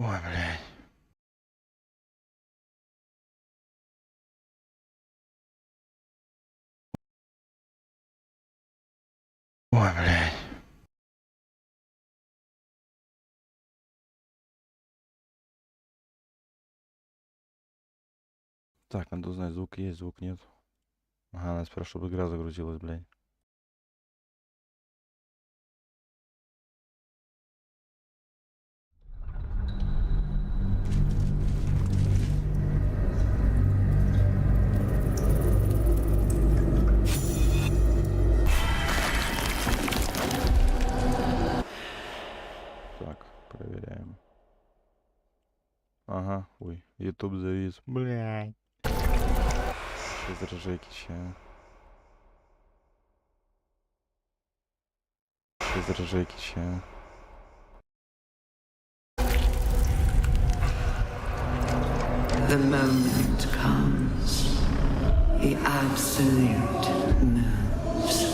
Ой, блядь. Ой, блядь. Так, надо узнать, звук есть, звук нет. Ага, надо сперва, чтобы игра загрузилась, блядь. Так, проверяем. Ага, ой, YouTube завис. Блядь. Из Ржекича. Из Ржекича. The moment comes. The absolute moves.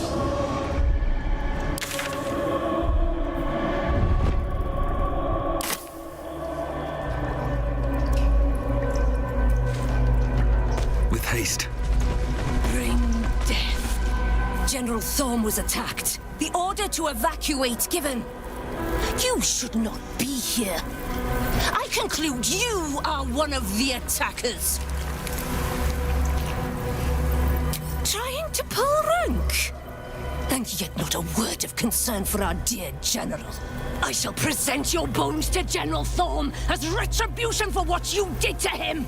With haste. Bring death. General Thorm was attacked. The order to evacuate given. You should not be here. I conclude you are one of the attackers. Trying to pull rank. And yet not a word of concern for our dear General. I shall present your bones to General Thorm as retribution for what you did to him.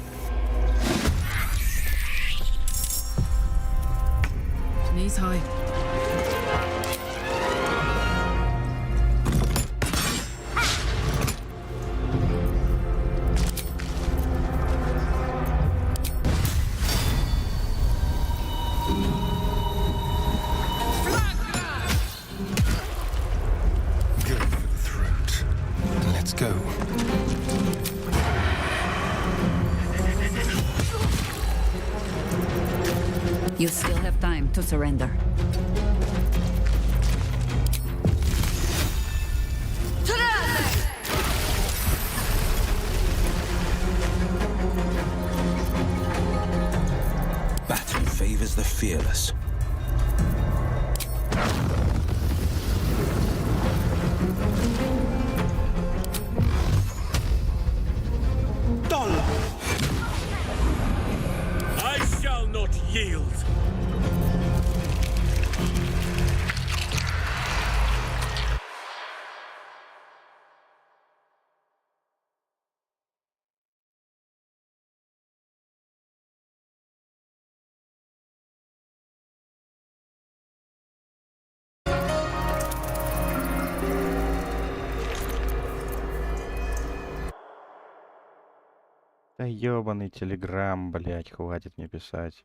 Knees high. Go for the throat. Let's go. You still have time to surrender. Battle favors the fearless. I shall not yield. Да ёбаный телеграм, блядь, хватит мне писать.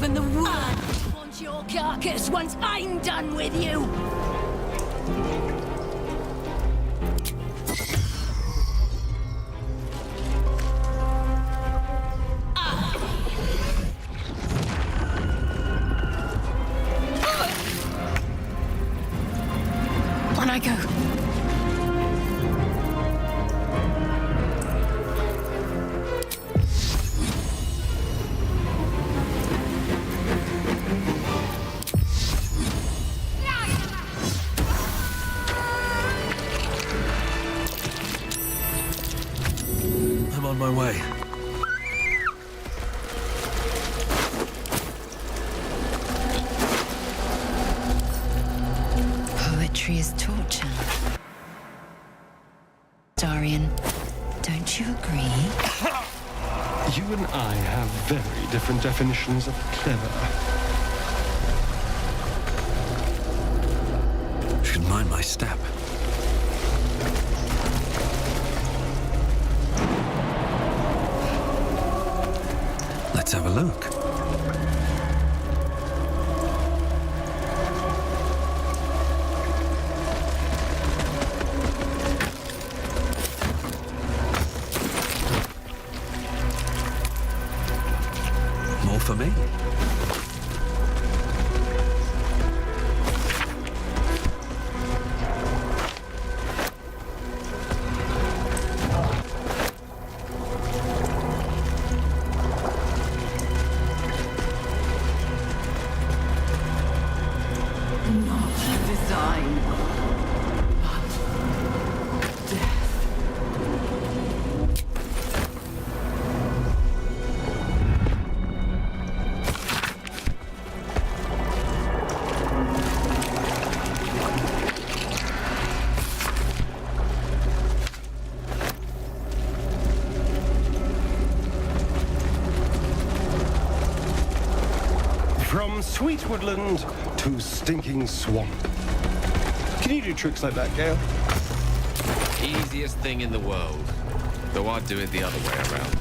even the world wants your carcass once I'm done with you. On I go. I'm on my way. Poetry is torture. Darian, don't you agree? You and I have very different definitions of clever. Should mind my step. Let's have a look. More for me. Not design, but death. From sweet woodland to stinking swamp. Can you do tricks like that, Gale? Easiest thing in the world. Though I'd do it the other way around.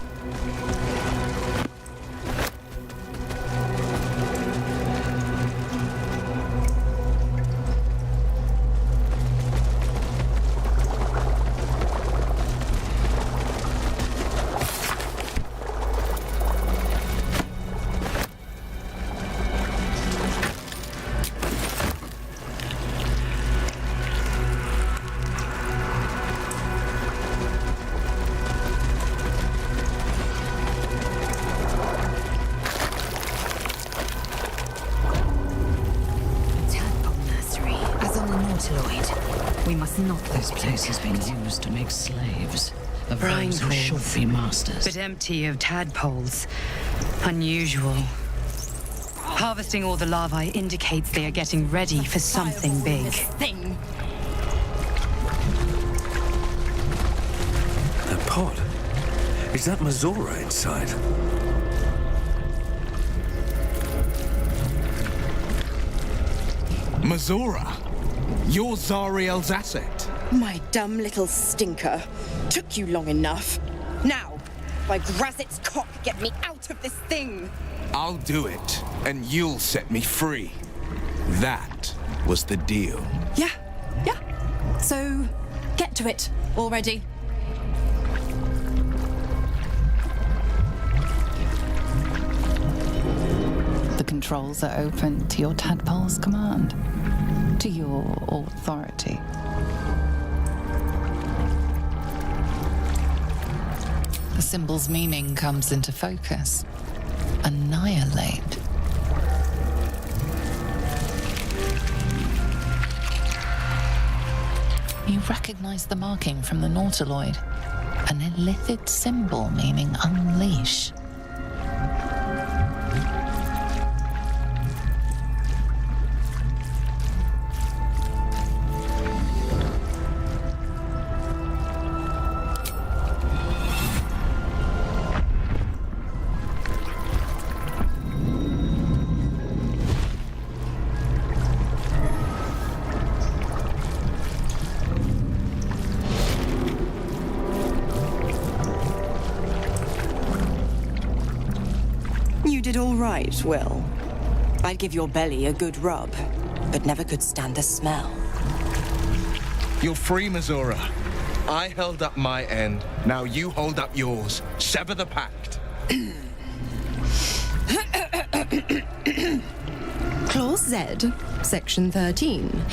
We must not. This place has been used to make slaves of Brine those who pools. should be masters. But empty of tadpoles. Unusual. Harvesting all the larvae indicates they are getting ready for something big. This thing. That pod. Is that Mazora inside? Mazora? You're Zariel's asset. My dumb little stinker. Took you long enough. Now, by Grazit's cock, get me out of this thing! I'll do it, and you'll set me free. That was the deal. Yeah. So, get to it already. The controls are open to your tadpole's command, to your authority. The symbol's meaning comes into focus. Annihilate. You recognize the marking from the Nautiloid, an illithid symbol meaning unleash. You did all right, Will. I'd give your belly a good rub, but never could stand the smell. You're free, Missoura. I held up my end. Now you hold up yours. Sever the pact. Clause Z, Section 13.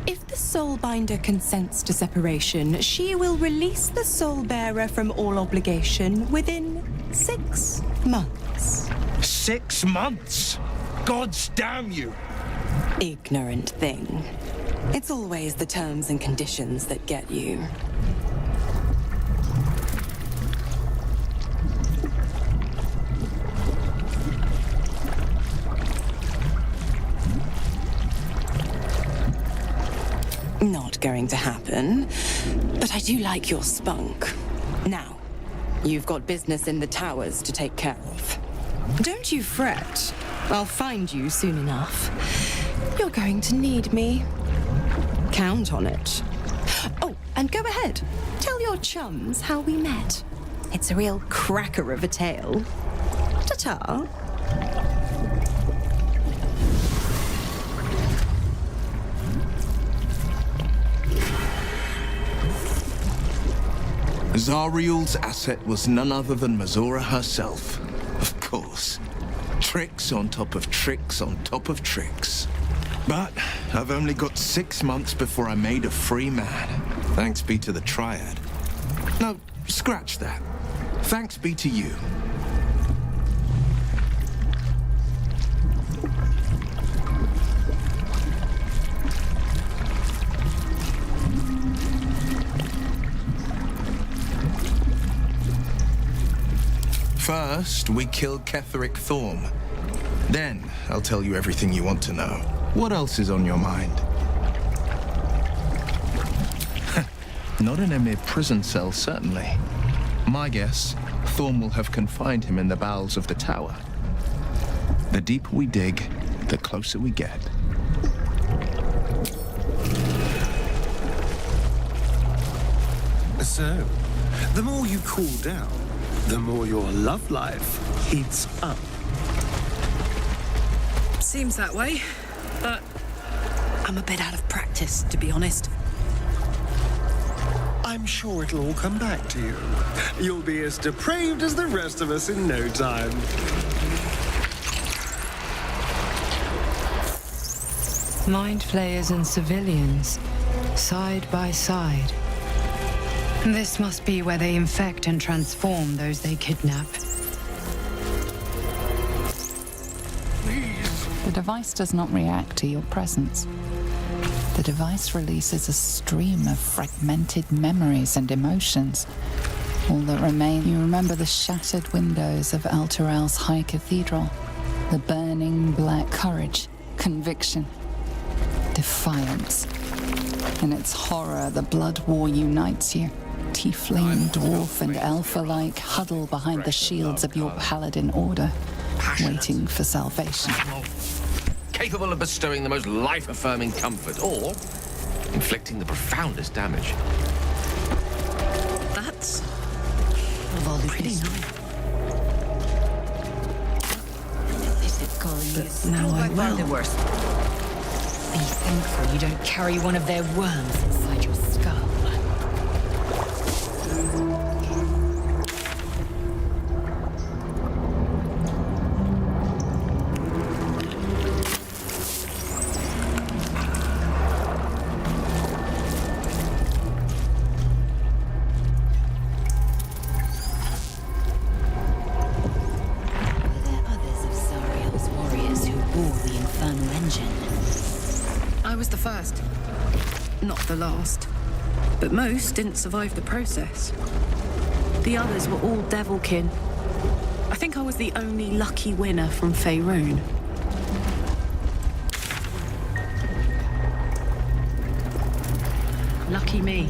If the Soulbinder consents to separation, she will release the Soulbearer from all obligation within 6 months. 6 months? Gods damn you! Ignorant thing. It's always the terms and conditions that get you. Not going to happen, but I do like your spunk. Now, you've got business in the towers to take care of. Don't you fret. I'll find you soon enough. You're going to need me. Count on it. Oh, and go ahead. Tell your chums how we met. It's a real cracker of a tale. Ta-ta. Zariel's asset was none other than Missoura herself. Of course. Tricks on top of tricks on top of tricks. But I've only got 6 months before I'm made a free man. Thanks be to the Triad. No, scratch that. Thanks be to you. First, we killed Ketheric Thorm. Then, I'll tell you everything you want to know. What else is on your mind? Not in a mere prison cell, certainly. My guess, Thorm will have confined him in the bowels of the tower. The deeper we dig, the closer we get. So, the more you cool down, the more your love life heats up. Seems that way, but I'm a bit out of practice, to be honest. I'm sure it'll all come back to you. You'll be as depraved as the rest of us in no time. Mind flayers and civilians, side by side. This must be where they infect and transform those they kidnap. The device does not react to your presence. The device releases a stream of fragmented memories and emotions. All that remain, you remember the shattered windows of Elturel's High Cathedral, the burning black courage, conviction, defiance. In its horror, the blood war unites you. Tiefling, dwarf, and elf alike huddle behind the shields of your paladin order, waiting for salvation. Capable of bestowing the most life-affirming comfort, or inflicting the profoundest damage. That's pretty nice. But now I will. The worst. Be thankful you don't carry one of their worms inside your skull. Last, but most didn't survive the process. The others were all devilkin. I think I was the only lucky winner from Faerun. Lucky me.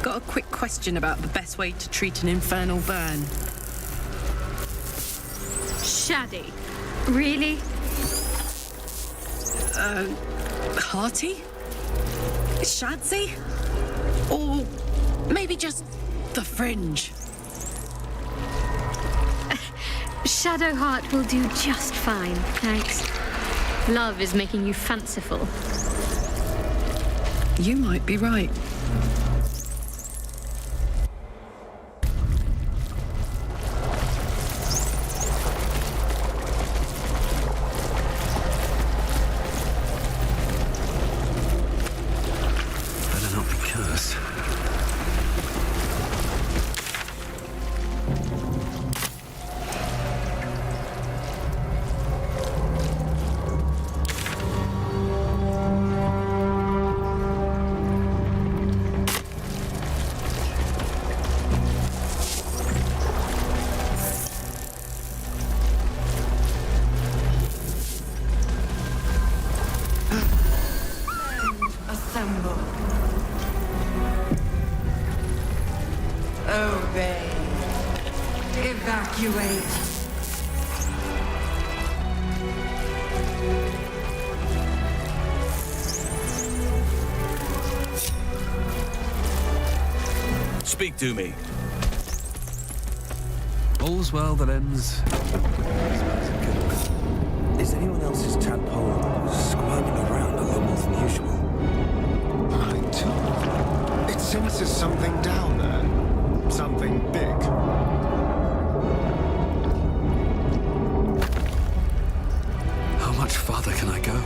Got a quick question about the best way to treat an infernal burn. Shaddy. Really? Hearty? Shadsy? Or maybe just the fringe? Shadowheart will do just fine, thanks. Love is making you fanciful. You might be right. Better not be cursed. Assemble. Obey. Evacuate. Speak to me. All's well that ends. Is anyone else's tadpole squirming around a little more than usual? I do. It senses something down there. Something big. How much farther can I go?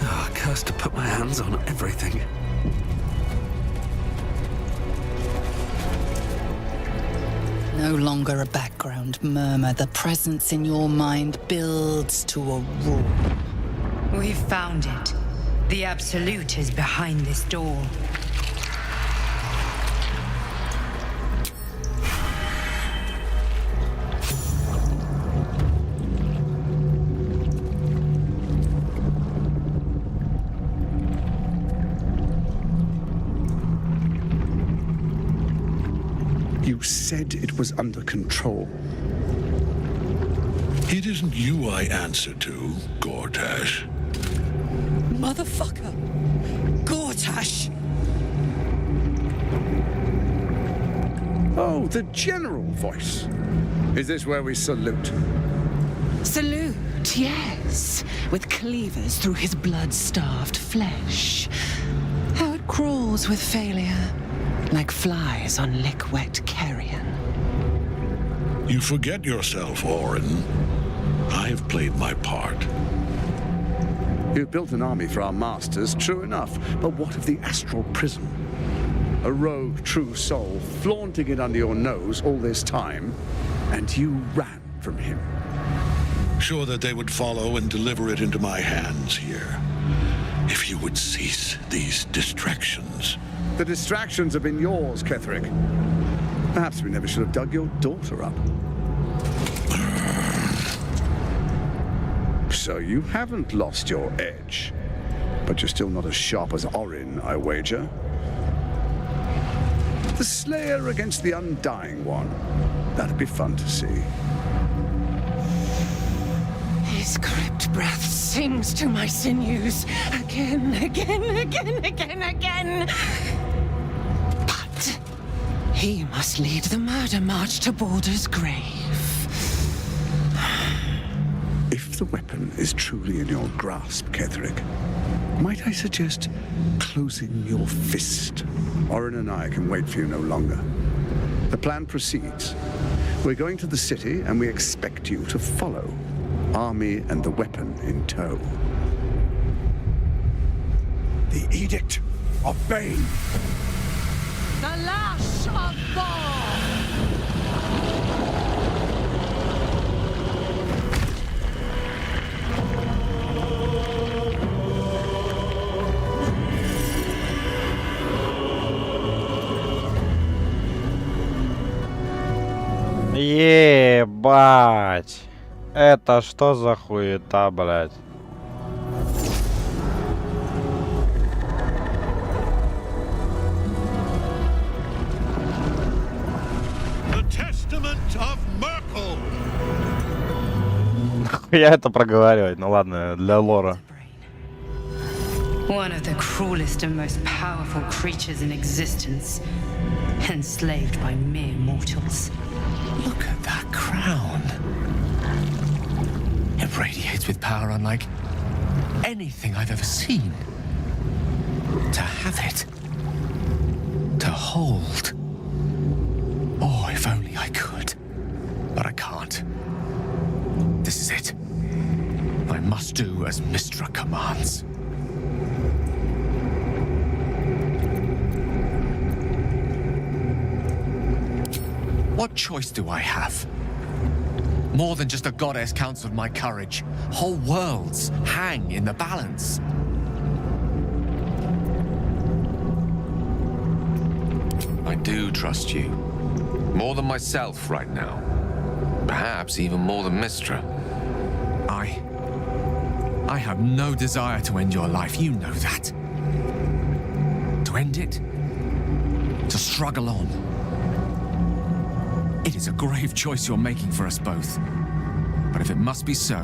Oh, cursed to put my hands on everything. No longer a background murmur. The presence in your mind builds to a roar. We've found it. The Absolute is behind this door. You said it was under control. It isn't you I answer to, Gortash. Motherfucker! Gortash! Oh, the general voice. Is this where we salute? Salute, yes, with cleavers through his blood-starved flesh. How it crawls with failure, like flies on lick-wet carrion. You forget yourself, Orin. I have played my part. You've built an army for our masters, true enough. But what of the astral prison? A rogue true soul, flaunting it under your nose all this time, and you ran from him. Sure that they would follow and deliver it into my hands here. If you would cease these distractions. The distractions have been yours, Ketherick. Perhaps we never should have dug your daughter up. So you haven't lost your edge. But you're still not as sharp as Orin, I wager. The Slayer against the Undying One. That'd be fun to see. His crypt breath sings to my sinews again, again. But he must lead the murder march to Baldur's grave. If the weapon is truly in your grasp, Ketherick, might I suggest closing your fist? Orin and I can wait for you no longer. The plan proceeds. We're going to the city, and we expect you to follow. Army and the weapon in tow. The Edict of Bane. The Lash of Thor! Ебать! Это что за хуета, блядь? testament of Merkel. Нахуя это проговаривать? Ну ладно, для лора. One of the cruelest and most powerful creatures in existence, enslaved by mere mortals. Look at that crown. It radiates with power unlike anything I've ever seen. To have it. To hold. Oh, if only I could. But I can't. This is it. I must do as Mistra commands. What choice do I have? More than just a goddess counseled my courage. Whole worlds hang in the balance. I do trust you. More than myself right now. Perhaps even more than Mistra. I have no desire to end your life, you know that. To end it? To struggle on. It is a grave choice you're making for us both. But if it must be so...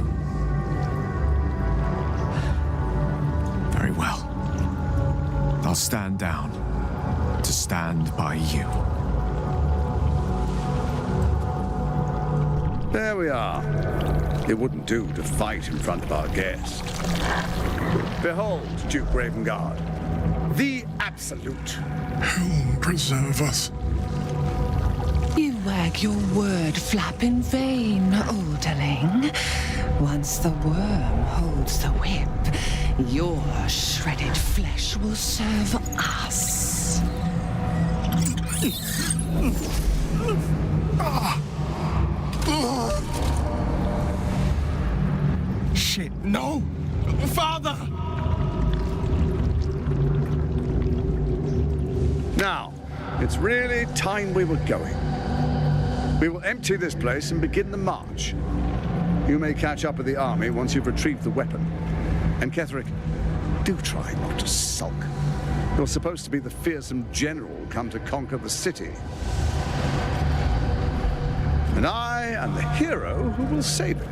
very well. I'll stand down to stand by you. There we are. It wouldn't do to fight in front of our guest. Behold, Duke Ravengard, the Absolute. Whom preserve us? You wag your word flap in vain, Alderling. Once the worm holds the whip, your shredded flesh will serve us. Shit, no! Father! Now, it's really time we were going. We will empty this place and begin the march. You may catch up with the army once you've retrieved the weapon. And Ketheric, do try not to sulk. You're supposed to be the fearsome general come to conquer the city. And I am the hero who will save it.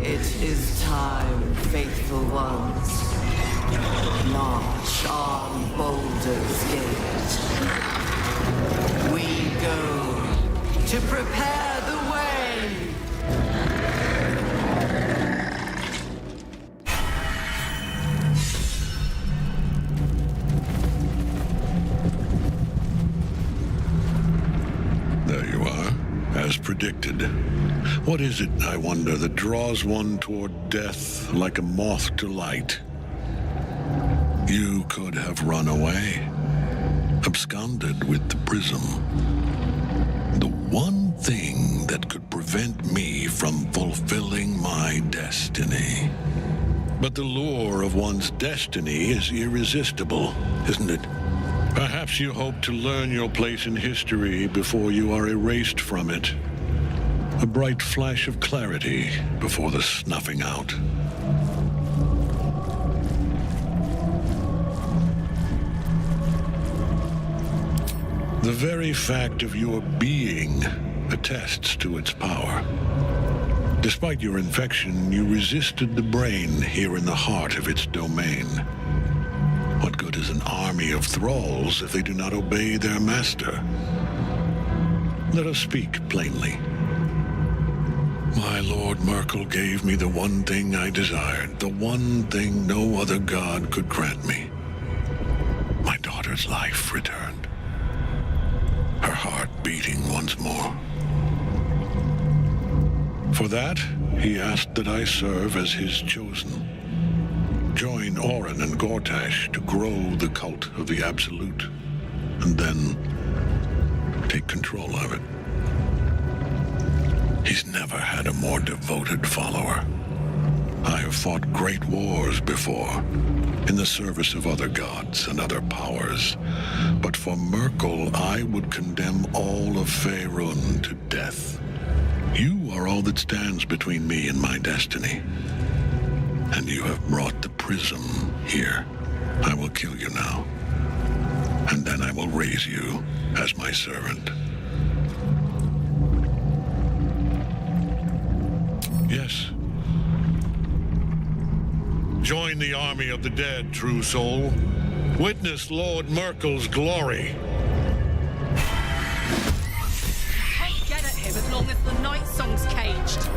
It is time, faithful ones. March on Baldur's Gate. We go to prepare the way. There you are, as predicted. What is it, I wonder, that draws one toward death like a moth to light? You could have run away, absconded with the prism. The one thing that could prevent me from fulfilling my destiny. But the lure of one's destiny is irresistible, isn't it? Perhaps you hope to learn your place in history before you are erased from it. A bright flash of clarity before the snuffing out. The very fact of your being attests to its power. Despite your infection, you resisted the brain here in the heart of its domain. What good is an army of thralls if they do not obey their master? Let us speak plainly. My Lord Merkel gave me the one thing I desired, the one thing no other god could grant me. My daughter's life returned. Her heart beating once more. For that, he asked that I serve as his chosen. Join Orin and Gortash to grow the cult of the Absolute, and then take control of it. He's never had a more devoted follower. I have fought great wars before, in the service of other gods and other powers. But for Merkel, I would condemn all of Faerun to death. You are all that stands between me and my destiny. And you have brought the prism here. I will kill you now. And then I will raise you as my servant. Yes. Join the army of the dead, true soul. Witness Lord Merkel's glory. Can't get at him as long as the night song's caged.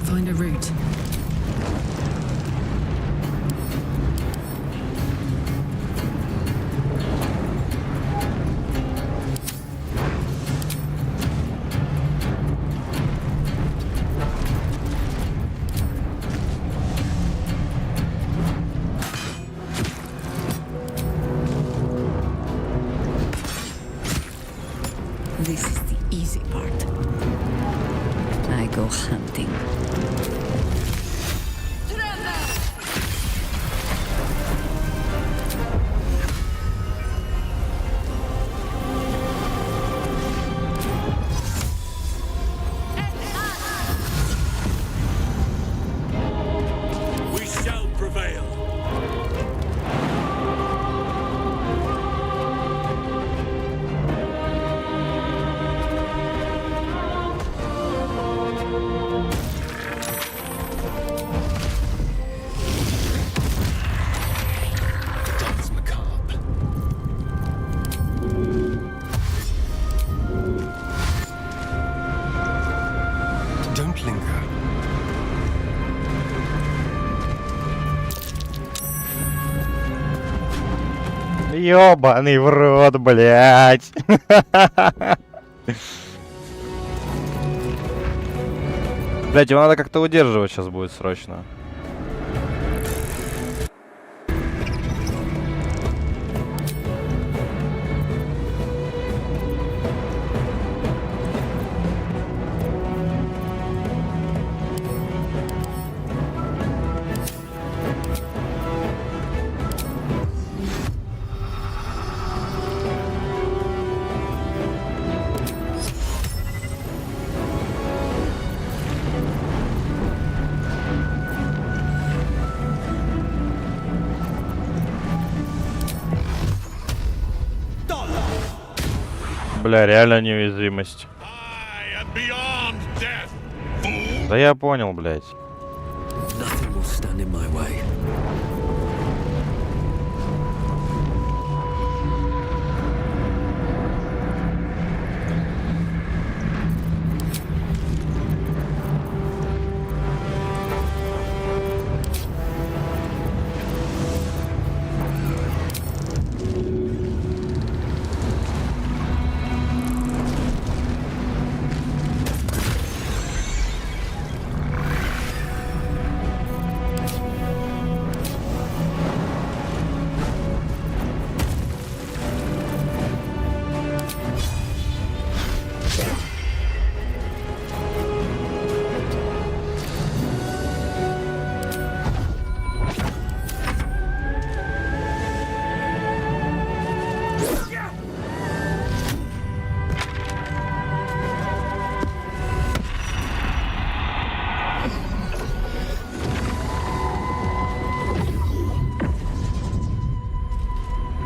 Find a route. This is the easy part. I go hunting. We shall prevail. Dance macabre. Don't linger. Ёбаный в рот, блядь. Блядь, его надо как-то удерживать сейчас будет срочно. Бля, реально неуязвимость. Да я понял, блядь. Nothing will stand in my way.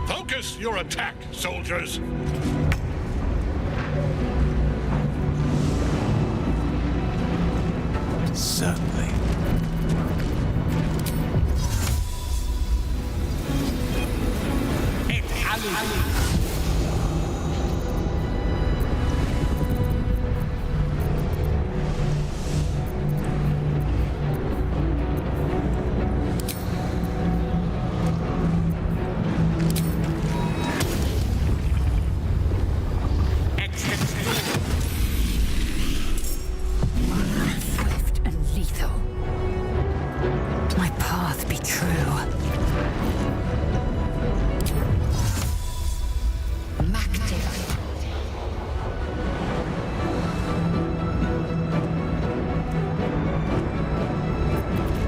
Focus your attack, soldiers. Certainly. Swift and lethal.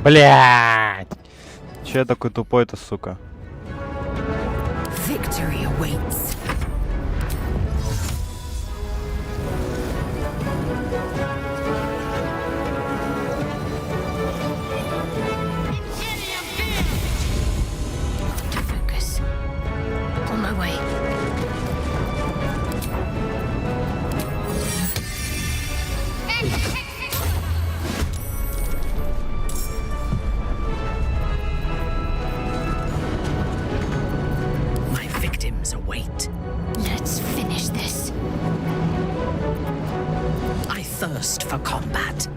Блядь! Че я такой тупой-то, сука? Victory awaits. To focus. On my way. My victims await. Let's finish this. I thirst for combat.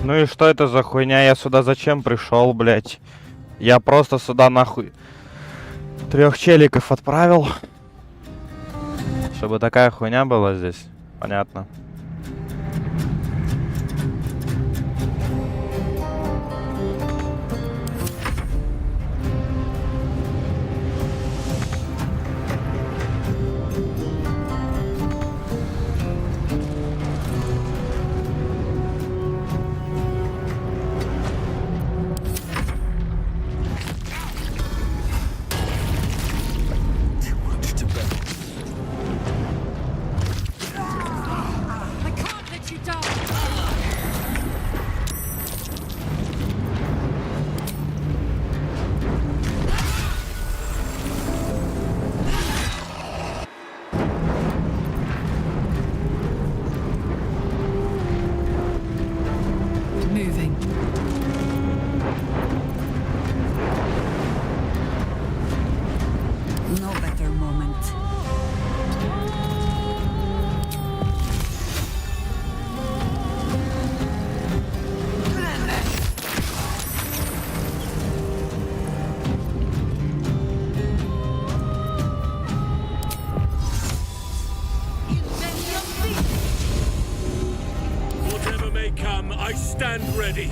Ну и что это за хуйня? Я сюда зачем пришел, блять? Я просто сюда нахуй 3 челиков отправил. Чтобы такая хуйня была здесь. Понятно. Moving. No better moment. Whatever may come, I stand ready.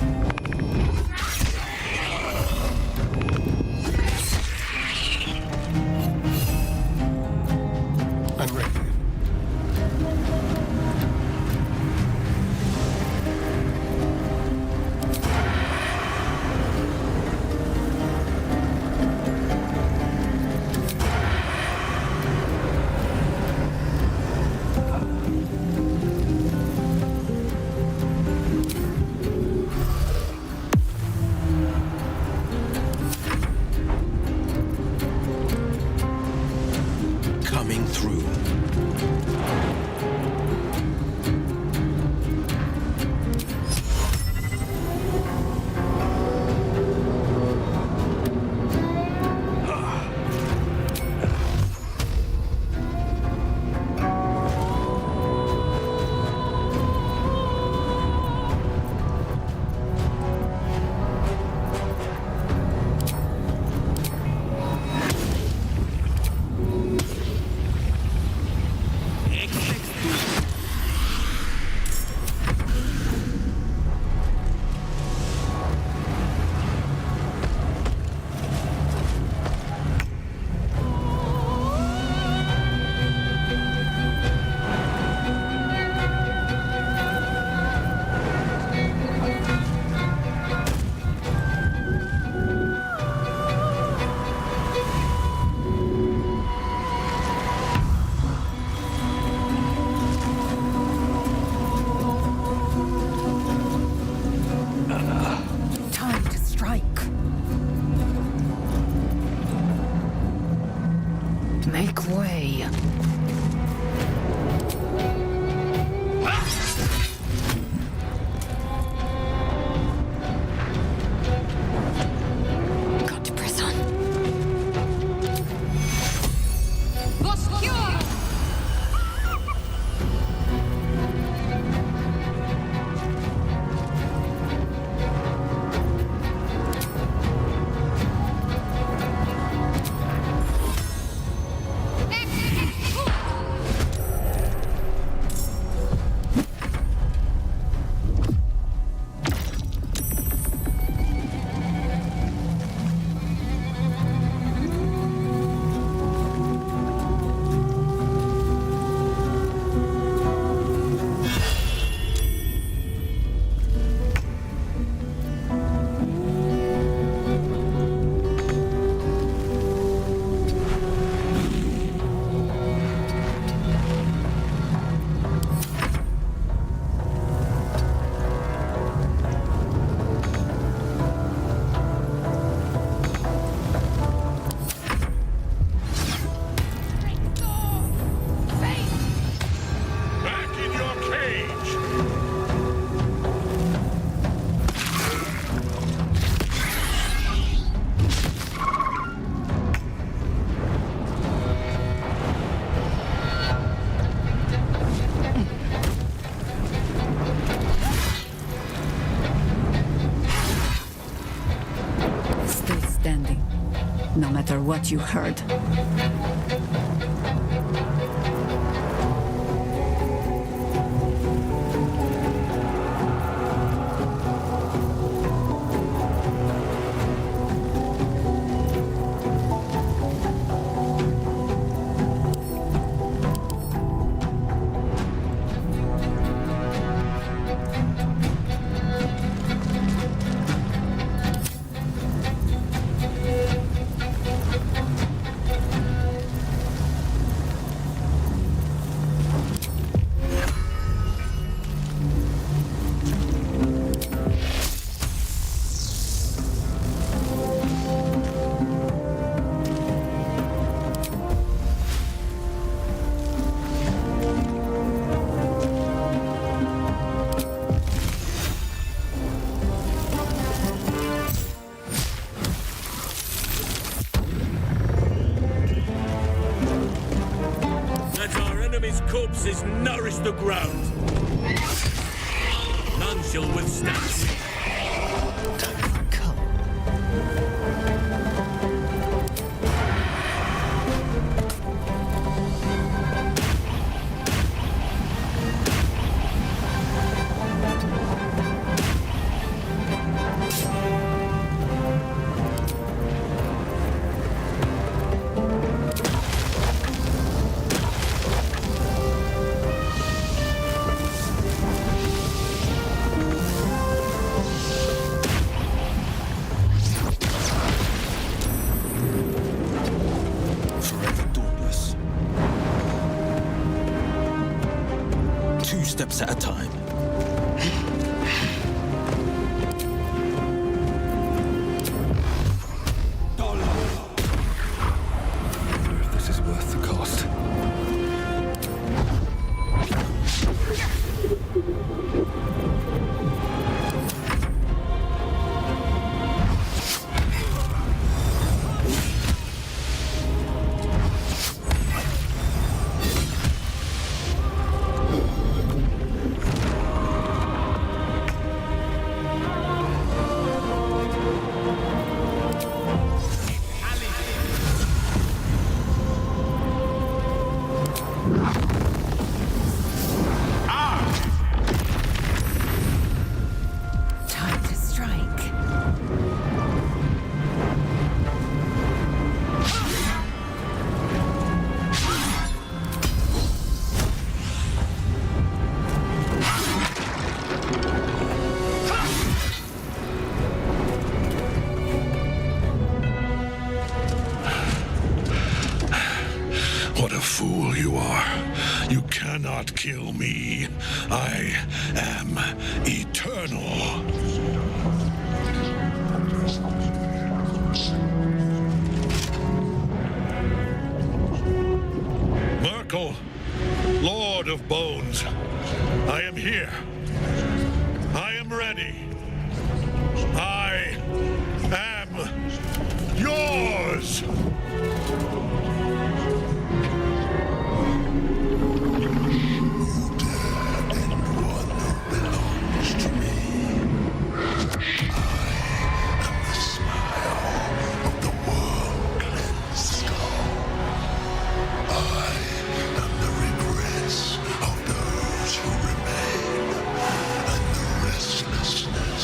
I'm ready. no matter what you heard. Let our enemies' corpses nourish the ground. None shall withstand me. Two steps at a time. This is worth the cost. Time to strike. What a fool you are. You cannot kill me. I am eternal. Merkel, Lord of Bones, I am here. I am ready. I am yours. Of those who remain, and the restlessness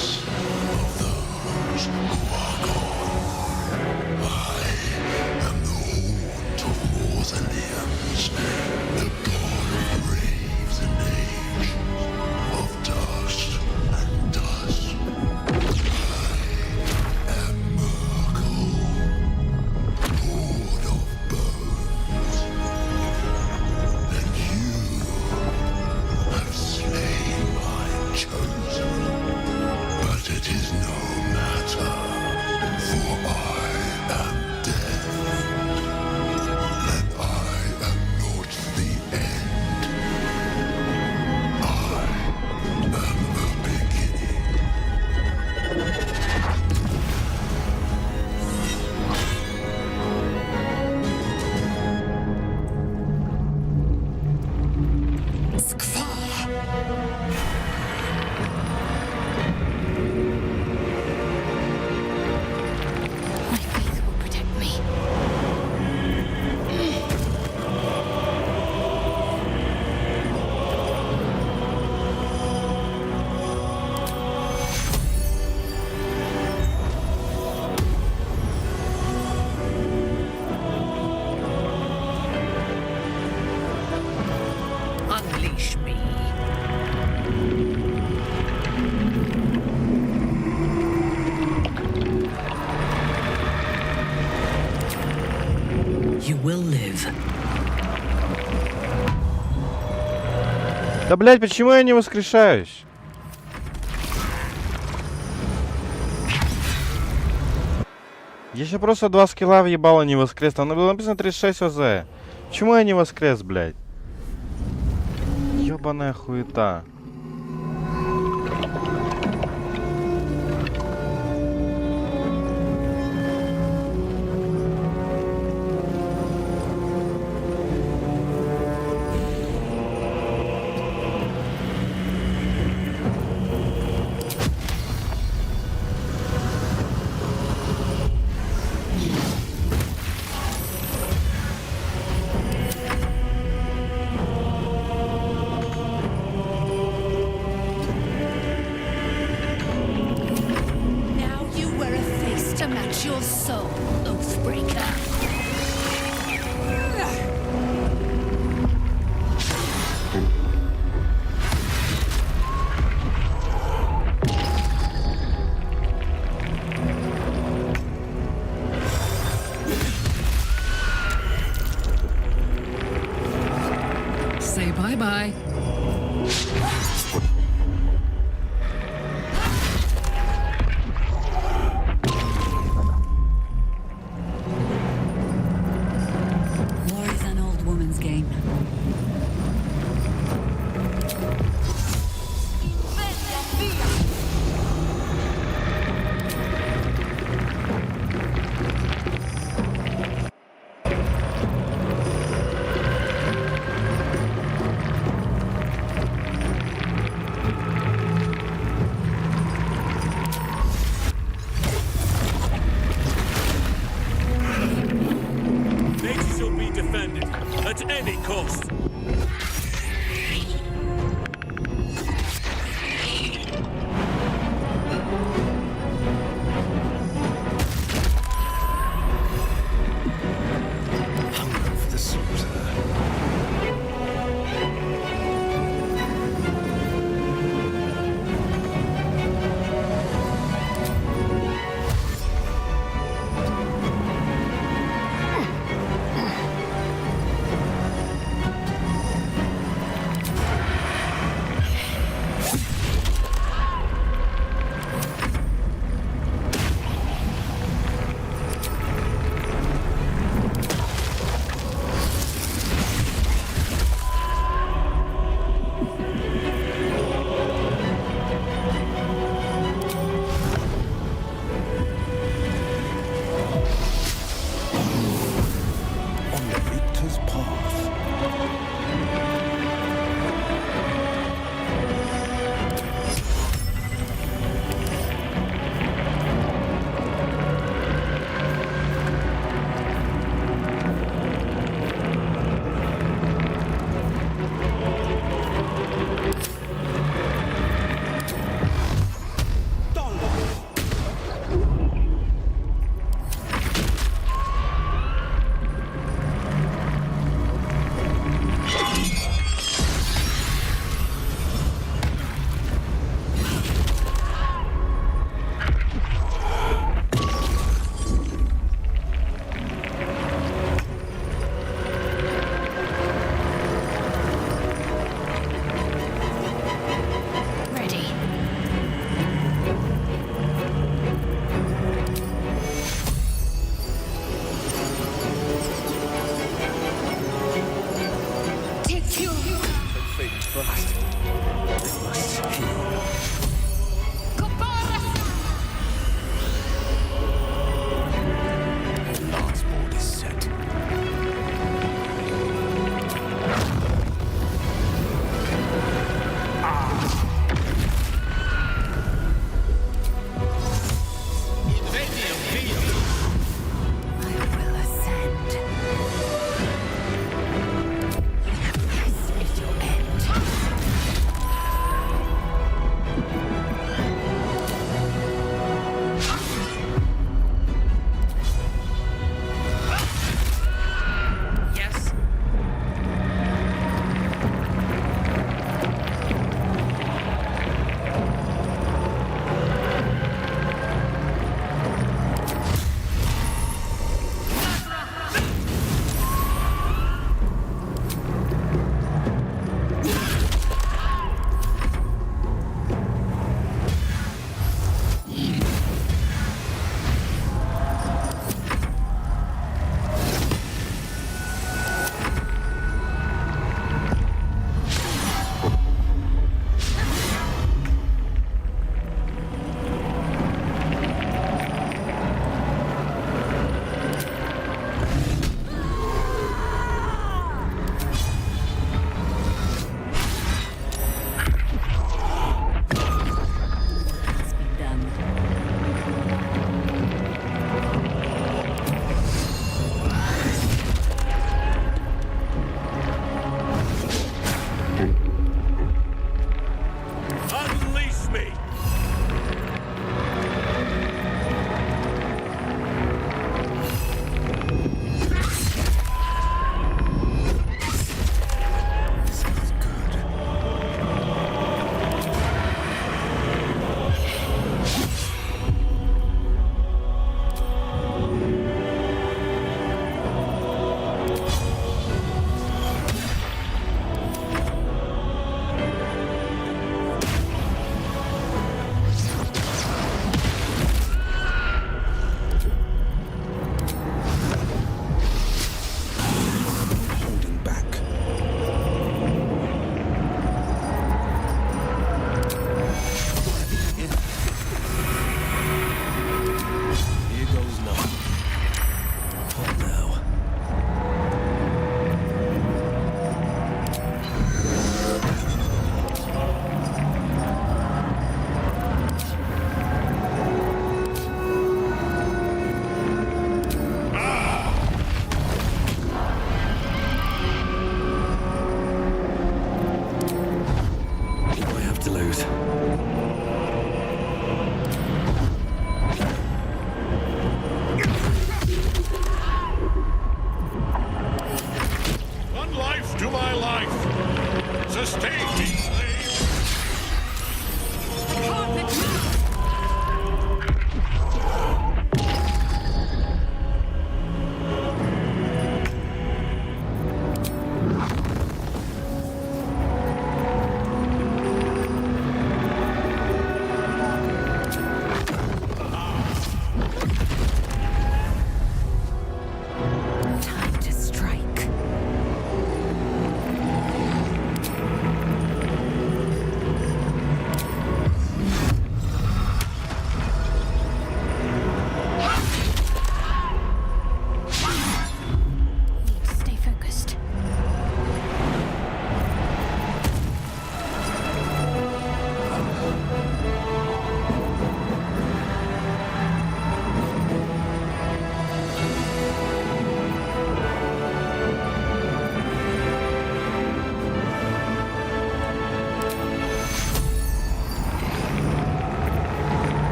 Да, блядь, почему я не воскрешаюсь? Я еще просто 2 скилла въебало не воскрес. Там было написано 36 ОЗ. Почему я не воскрес, блядь? Ёбаная хуета.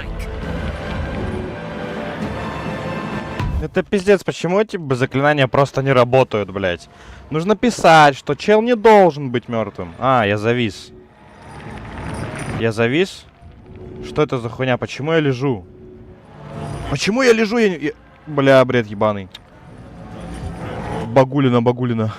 strike. Это пиздец, почему эти заклинания просто не работают, блядь? Нужно писать, что чел не должен быть мертвым. А, я завис. Я завис? Что это за хуйня? Почему я лежу? Почему я лежу? Бля, бред ебаный. Багулина, багулина.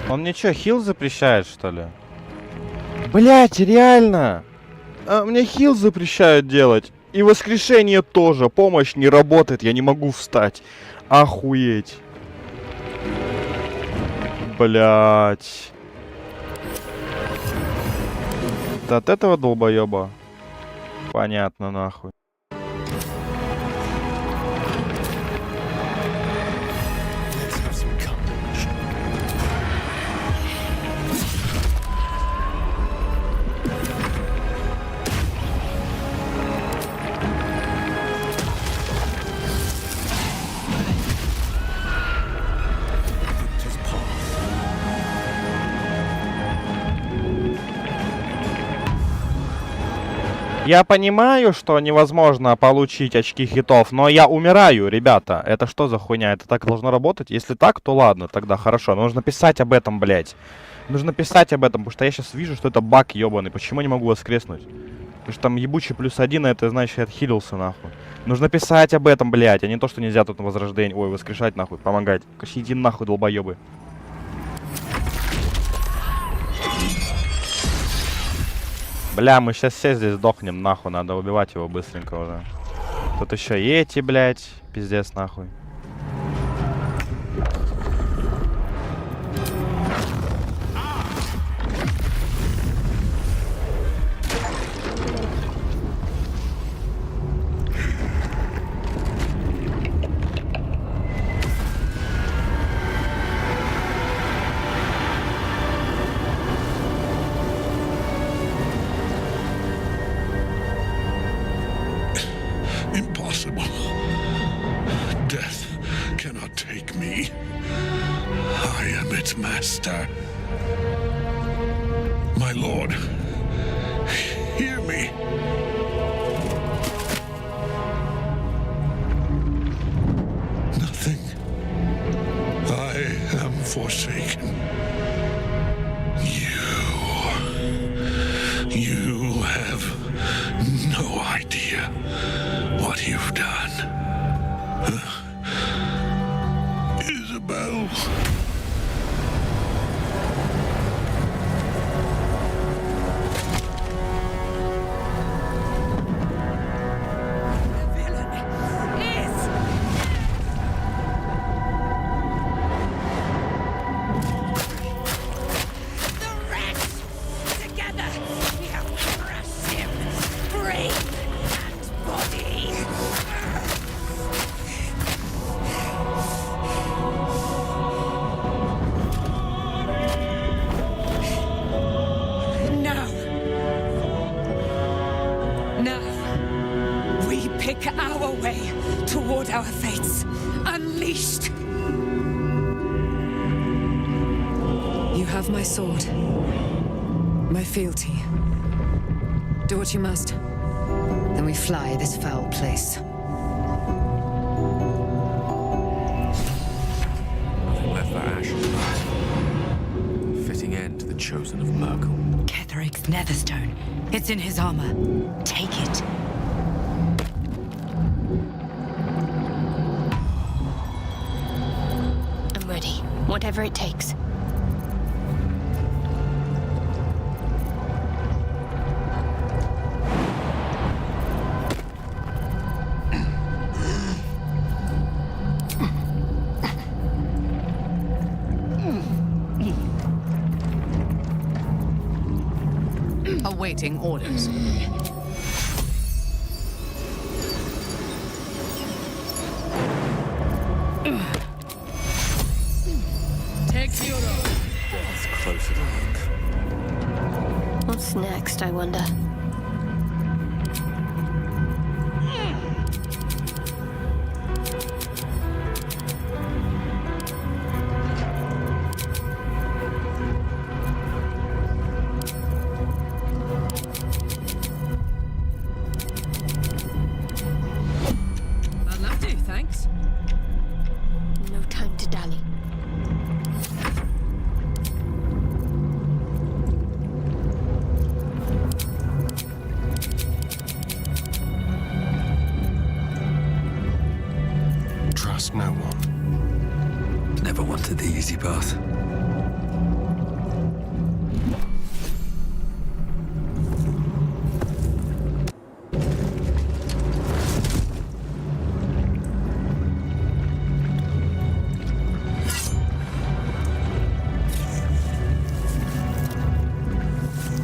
Он мне что, хил запрещает, что ли? Блять, реально! Мне хил запрещают делать. И воскрешение тоже. Помощь не работает, я не могу встать. Охуеть. Блять. Да от этого долбоеба. Понятно, нахуй. Я понимаю, что невозможно получить очки хитов, но я умираю, ребята. Это что за хуйня? Это так должно работать? Если так, то ладно, тогда хорошо. Но нужно писать об этом, блядь. Нужно писать об этом, потому что я сейчас вижу, что это баг ебаный. Почему не могу воскреснуть? Потому что там ебучий +1, а это значит, я отхилился, нахуй. Нужно писать об этом, блядь, а не то, что нельзя тут возрождение. Ой, воскрешать, нахуй, помогать. Иди нахуй, долбоебы. Бля, мы сейчас все здесь сдохнем, нахуй, надо убивать его быстренько уже. Тут еще и эти, блядь, пиздец, нахуй. Master. My lord, hear me. Nothing. I am forsaken. You have no idea what you've done. Isabel. You have my sword. My fealty. Do what you must. Then we fly this foul place. Nothing left for Ash. Fitting end to the chosen of Merkel. Ketheric's netherstone. It's in his armor. Take it. I'm ready. Whatever it takes. Awaiting orders. Take the order. That's closer to look. What's next, I wonder? That'll have to, thanks. No time to dally. Trust no one. Never wanted the easy path.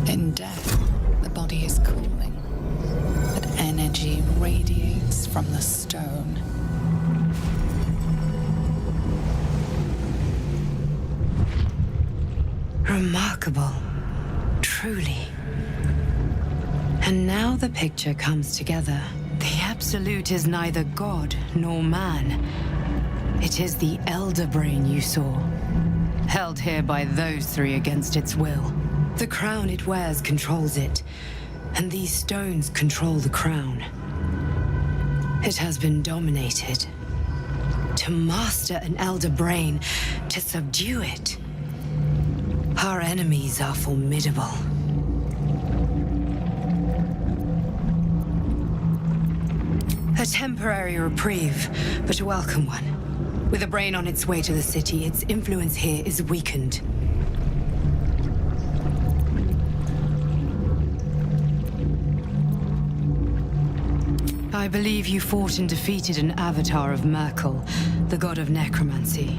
In death, the body is cooling, but energy radiates from the stone. Remarkable. Truly. And now the picture comes together. The Absolute is neither god nor man. It is the Elder Brain you saw, held here by those three against its will. The crown it wears controls it, and these stones control the crown. It has been dominated. To master an Elder Brain, to subdue it. Our enemies are formidable. A temporary reprieve, but a welcome one. With a brain on its way to the city, its influence here is weakened. I believe you fought and defeated an avatar of Merkel, the god of necromancy.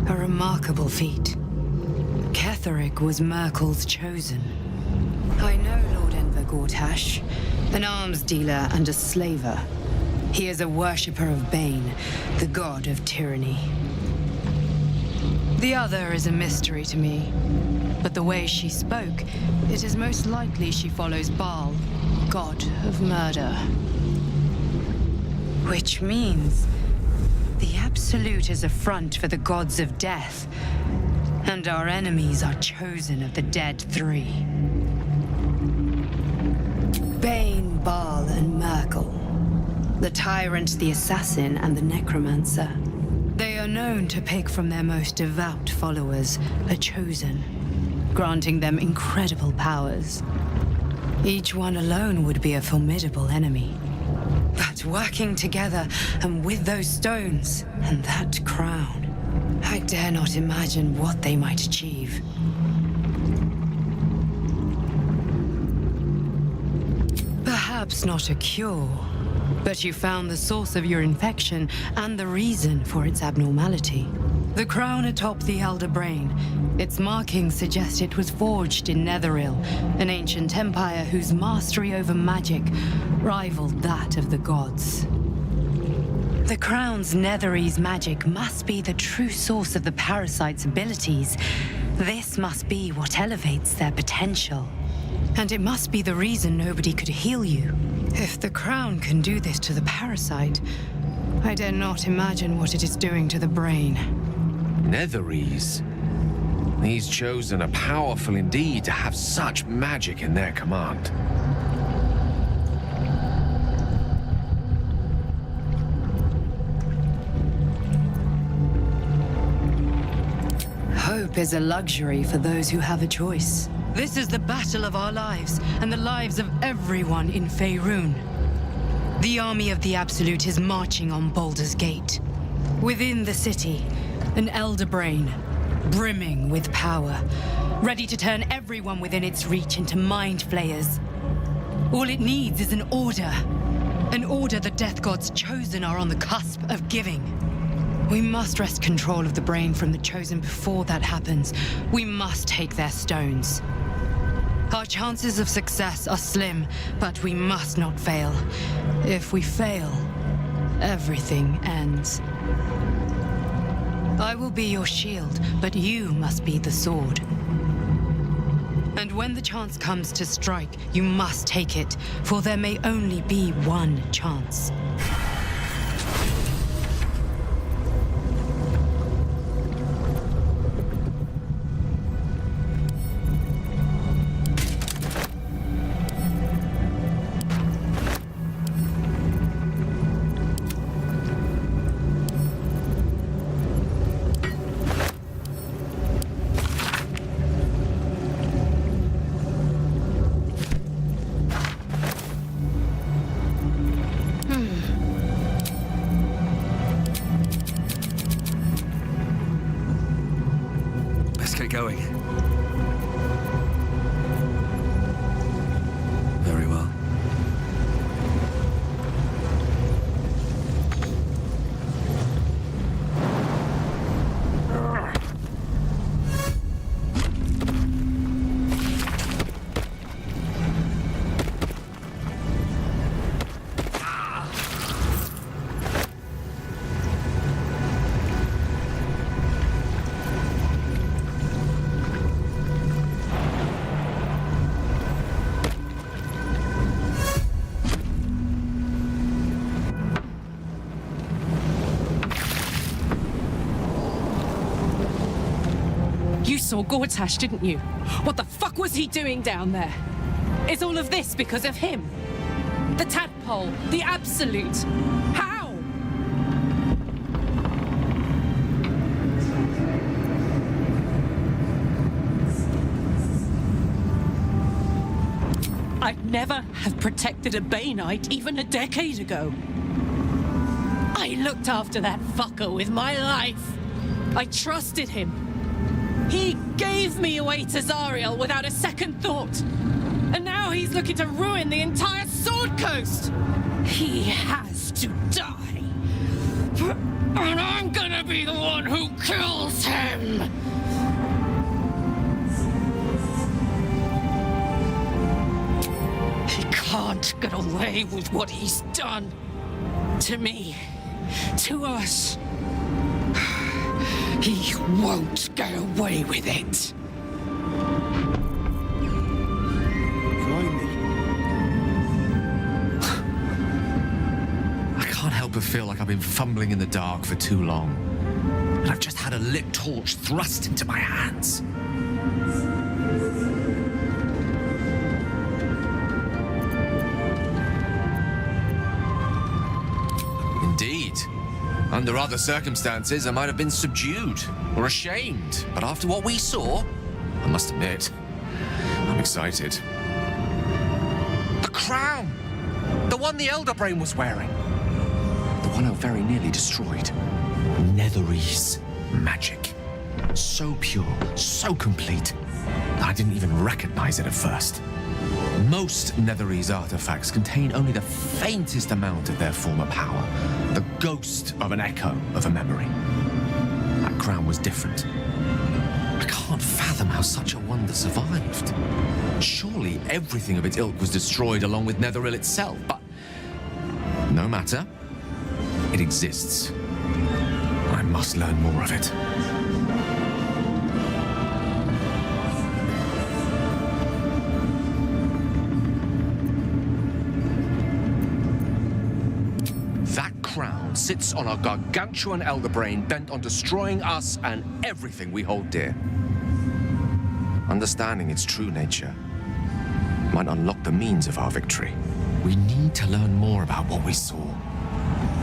A remarkable feat. Ketheric was Merkel's chosen. I know Lord Enver Gortash, an arms dealer and a slaver. He is a worshipper of Bane, the god of tyranny. The other is a mystery to me, but the way she spoke, it is most likely she follows Baal, god of murder. Which means the Absolute is a front for the gods of death, and our enemies are chosen of the dead three. Bane, Baal, and Merkel. The tyrant, the assassin, and the necromancer. They are known to pick from their most devout followers a chosen, granting them incredible powers. Each one alone would be a formidable enemy. But working together, and with those stones, and that crown, I dare not imagine what they might achieve. Perhaps not a cure, but you found the source of your infection and the reason for its abnormality. The crown atop the Elder Brain. Its markings suggest it was forged in Netheril, an ancient empire whose mastery over magic rivaled that of the gods. The crown's Netherese magic must be the true source of the parasite's abilities. This must be what elevates their potential. And it must be the reason nobody could heal you. If the crown can do this to the parasite, I dare not imagine what it is doing to the brain. Netherese? These Chosen are powerful indeed to have such magic in their command. Hope is a luxury for those who have a choice. This is the battle of our lives, and the lives of everyone in Faerun. The army of the Absolute is marching on Baldur's Gate. Within the city, an elder brain, brimming with power, ready to turn everyone within its reach into mind flayers. All it needs is an order the Death God's Chosen are on the cusp of giving. We must wrest control of the brain from the Chosen before that happens. We must take their stones. Our chances of success are slim, but we must not fail. If we fail, everything ends. I will be your shield, but you must be the sword. And when the chance comes to strike, you must take it, for there may only be one chance. Going. Very well. You saw Gortash, didn't you? What the fuck was he doing down there? Is all of this because of him? The tadpole, the Absolute. How? I'd never have protected a Bay Knight even a decade ago. I looked after that fucker with my life. I trusted him. He gave me away to Zariel without a second thought. And now he's looking to ruin the entire Sword Coast. He has to die. And I'm gonna be the one who kills him. He can't get away with what he's done. To me. To us. He won't get away with it. I can't help but feel like I've been fumbling in the dark for too long. And I've just had a lit torch thrust into my hands. Indeed. Under other circumstances, I might have been subdued or ashamed. But after what we saw, I must admit, I'm excited. The crown! The one the Elder Brain was wearing. The one I very nearly destroyed. Netherese magic. So pure, so complete, that I didn't even recognize it at first. Most Netherese artifacts contain only the faintest amount of their former power, the ghost of an echo of a memory. That crown was different. I can't fathom how such a wonder survived. Surely everything of its ilk was destroyed along with Netheril itself, but no matter. It exists. I must learn more of it. Crown sits on a gargantuan elder brain bent on destroying us and everything we hold dear. understanding its true nature, might unlock the means of our victory. We need to learn more about what we saw.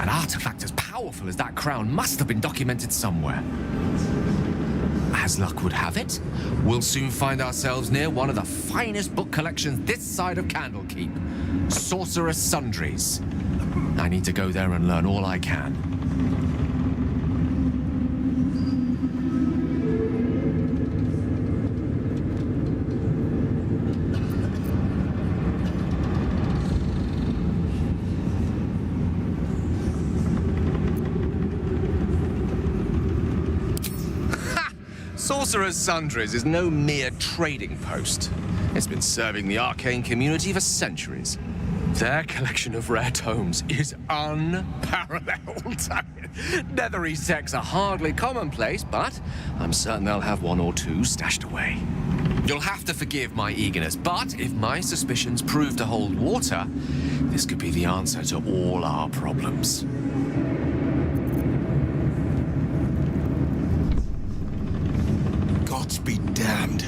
An artifact as powerful as that crown must have been documented somewhere. As luck would have it, we'll soon find ourselves near one of the finest book collections this side of Candlekeep, Sorcerer's Sundries. I need to go there and learn all I can. Sorcerer's Sundries is no mere trading post. It's been serving the arcane community for centuries. Their collection of rare tomes is unparalleled. Nethery texts are hardly commonplace, but I'm certain they'll have one or two stashed away. You'll have to forgive my eagerness, but if my suspicions prove to hold water, this could be the answer to all our problems. Gods be damned.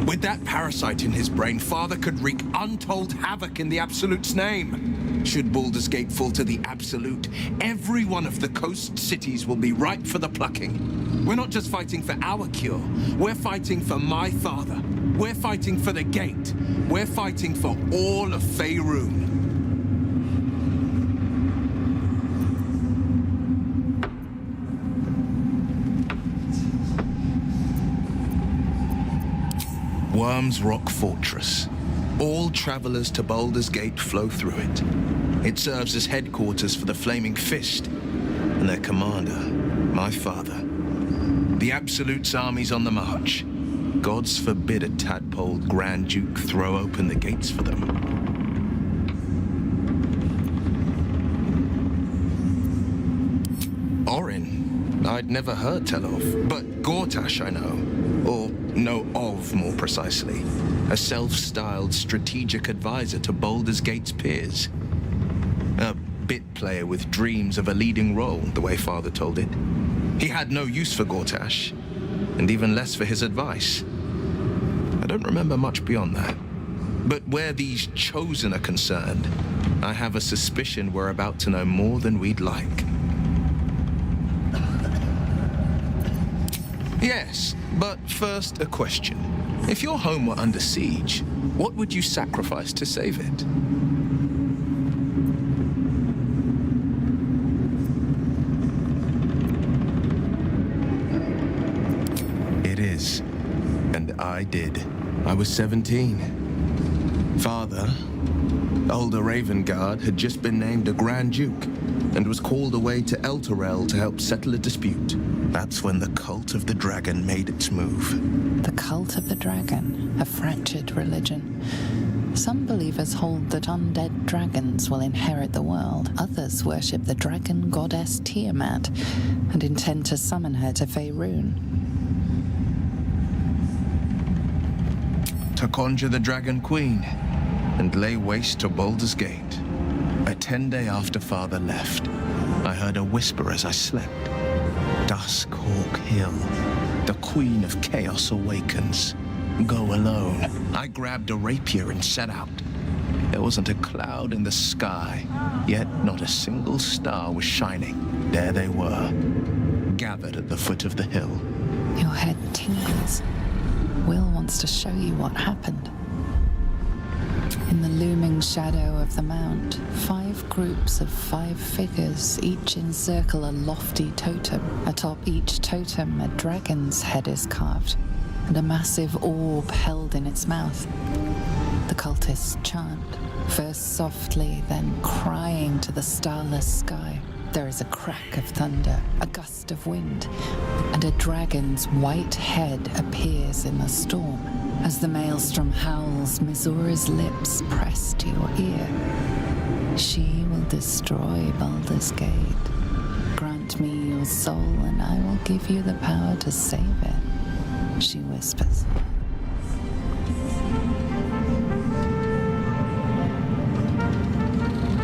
With that parasite in his brain, Father could wreak untold havoc in the Absolute's name. Should Baldur's Gate fall to the Absolute, every one of the coast cities will be ripe for the plucking. We're not just fighting for our cure, we're fighting for my father. We're fighting for the Gate. We're fighting for all of Faerun. Worm's Rock Fortress. All travelers to Baldur's Gate flow through it. It serves as headquarters for the Flaming Fist and their commander, my father. The Absolute's army's on the march. Gods forbid a tadpoled Grand Duke throw open the gates for them. Orin, I'd never heard tell of, but Gortash I know. Or know of, more precisely. A self-styled strategic advisor to Baldur's Gate's peers. A bit player with dreams of a leading role, the way Father told it. He had no use for Gortash, and even less for his advice. I don't remember much beyond that. But where these chosen are concerned, I have a suspicion we're about to know more than we'd like. Yes, but first a question. If your home were under siege, what would you sacrifice to save it? It is. And I did. I was 17. Father, older Ravengard, had just been named a Grand Duke and was called away to Elturel to help settle a dispute. That's when the Cult of the Dragon made its move. The Cult of the Dragon, a fractured religion. Some believers hold that undead dragons will inherit the world. Others worship the dragon goddess Tiamat and intend to summon her to Faerun. To conjure the Dragon Queen and lay waste to Baldur's Gate. A 10-day after Father left, I heard a whisper as I slept. Duskhawk Hill, the Queen of Chaos awakens. Go alone. I grabbed a rapier and set out. There wasn't a cloud in the sky, yet not a single star was shining. There they were, gathered at the foot of the hill. Your head tingles. Will wants to show you what happened. In the looming shadow of the mount, 5 groups of 5 figures each encircle a lofty totem. Atop each totem, a dragon's head is carved, and a massive orb held in its mouth. The cultists chant, first softly, then crying to the starless sky. There is a crack of thunder, a gust of wind, and a dragon's white head appears in the storm. As the maelstrom howls, Mizora's lips press to your ear. She will destroy Baldur's Gate. Grant me your soul, and I will give you the power to save it, she whispers.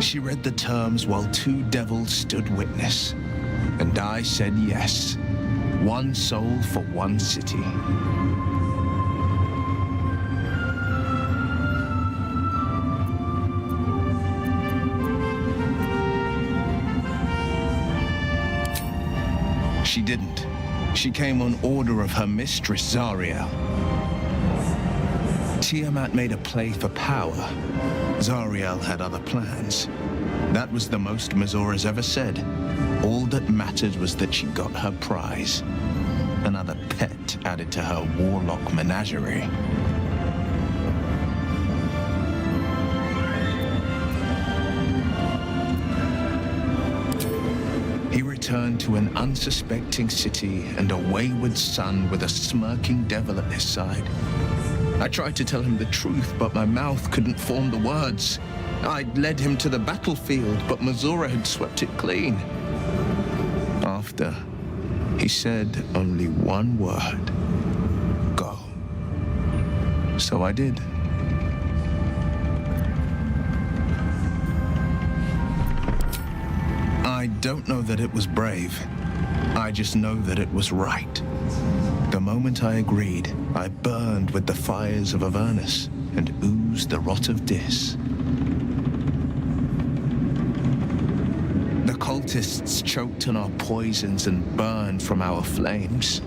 She read the terms while 2 devils stood witness, and I said yes. 1 soul for 1 city. She didn't. She came on order of her mistress, Zariel. Tiamat made a play for power. Zariel had other plans. That was the most Mazora's ever said. All that mattered was that she got her prize. Another pet added to her warlock menagerie. He returned to an unsuspecting city and a wayward son with a smirking devil at his side. I tried to tell him the truth, but my mouth couldn't form the words. I'd led him to the battlefield, but Mazora had swept it clean. After, he said only one word. Go. So I did. I don't know that it was brave. I just know that it was right. The moment I agreed, I burned with the fires of Avernus and oozed the rot of Dis. The cultists choked on our poisons and burned from our flames.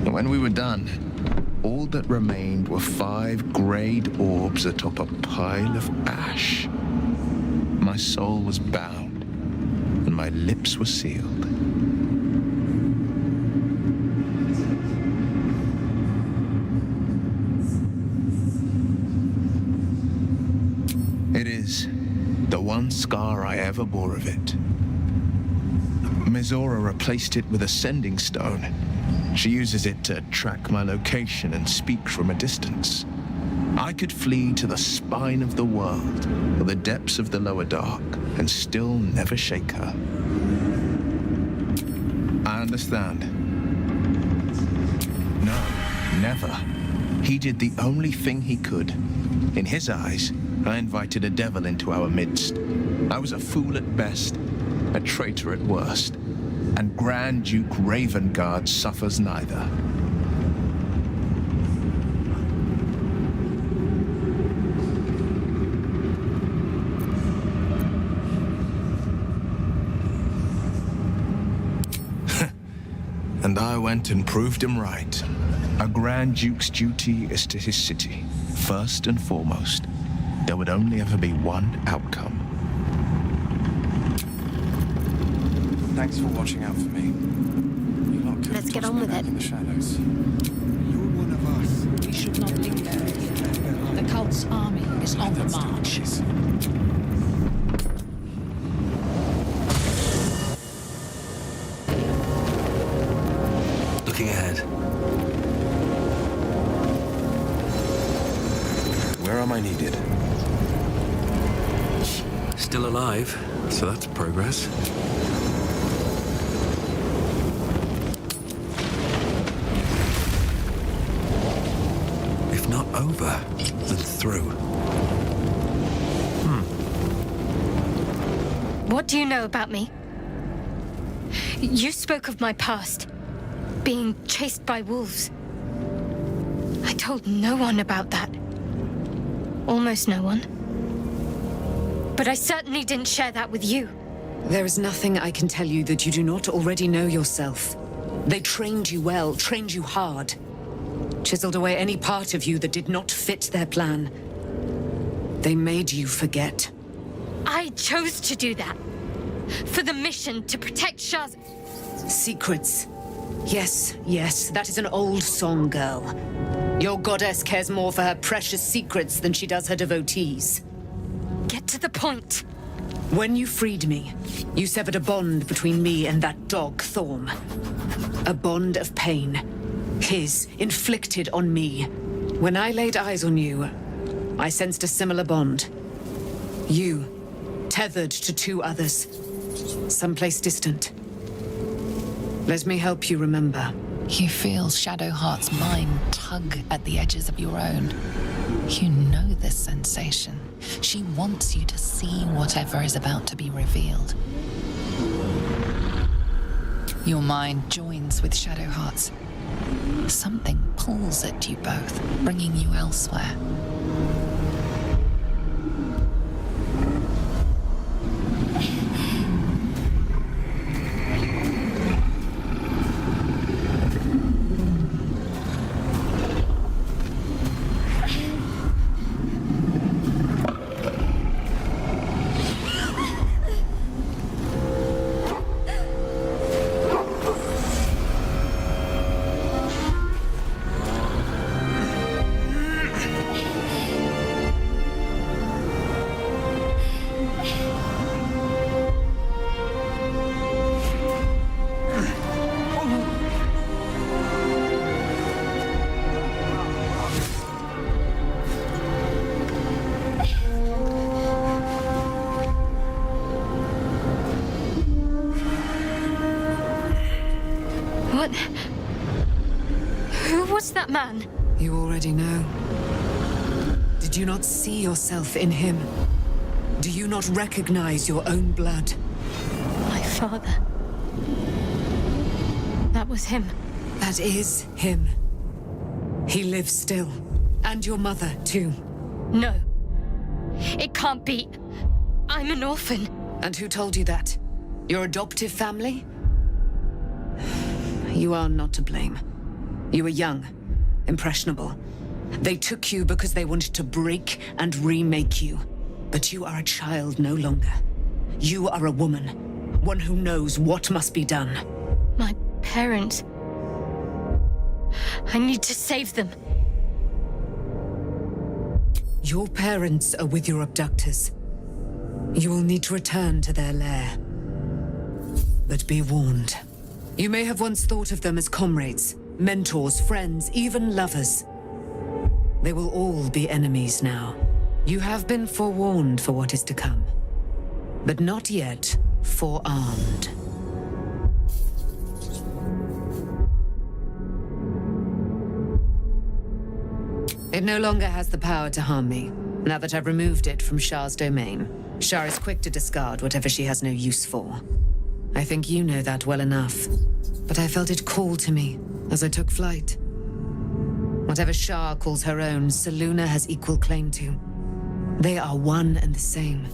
And when we were done, all that remained were 5 greyed orbs atop a pile of ash. My soul was bound, and my lips were sealed. It is the one scar I ever bore of it. Mizora replaced it with a sending stone. She uses it to track my location and speak from a distance. I could flee to the spine of the world or the depths of the lower dark and still never shake her. I understand. No, never. He did the only thing he could. In his eyes, I invited a devil into our midst. I was a fool at best, a traitor at worst, and Grand Duke Ravengard suffers neither. And I went and proved him right. A Grand Duke's duty is to his city, first and foremost. There would only ever be one outcome. Thanks for watching out for me. You lot could Let's get toss on me with back it. in the shadows. You're one of us. We should not linger. The cult's army is on the march. Looking ahead. Where am I needed? Still alive, so that's progress. If not over, then through. What do you know about me? You spoke of my past, being chased by wolves. I told no one about that. Almost no one. But I certainly didn't share that with you. There is nothing I can tell you that you do not already know yourself. They trained you well, trained you hard. Chiseled away any part of you that did not fit their plan. They made you forget. I chose to do that. For the mission to protect Shaz. Secrets. Yes, yes, that is an old song, girl. Your goddess cares more for her precious secrets than she does her devotees. Get to the point. When you freed me, you severed a bond between me and that dog, Thorm. A bond of pain. His, inflicted on me. When I laid eyes on you, I sensed a similar bond. You, tethered to 2 others, someplace distant. Let me help you remember. You feel Shadowheart's mind tug at the edges of your own. You know this sensation. She wants you to see whatever is about to be revealed. Your mind joins with Shadowheart's. Something pulls at you both, bringing you elsewhere. You already know. Did you not see yourself in him? Do you not recognize your own blood? My father. That was him. That is him. He lives still. And your mother, too. No. It can't be. I'm an orphan. And who told you that? Your adoptive family? You are not to blame. You were young, impressionable. They took you because they wanted to break and remake you. But you are a child no longer. You are a woman. One who knows what must be done. My parents. I need to save them. Your parents are with your abductors. You will need to return to their lair. But be warned. You may have once thought of them as comrades, mentors, friends, even lovers. They will all be enemies now. You have been forewarned for what is to come, but not yet forearmed. It no longer has the power to harm me, now that I've removed it from Shah's domain. Shah is quick to discard whatever she has no use for. I think you know that well enough, but I felt it call to me as I took flight. Whatever Shah calls her own, Selûne has equal claim to. They are one and the same.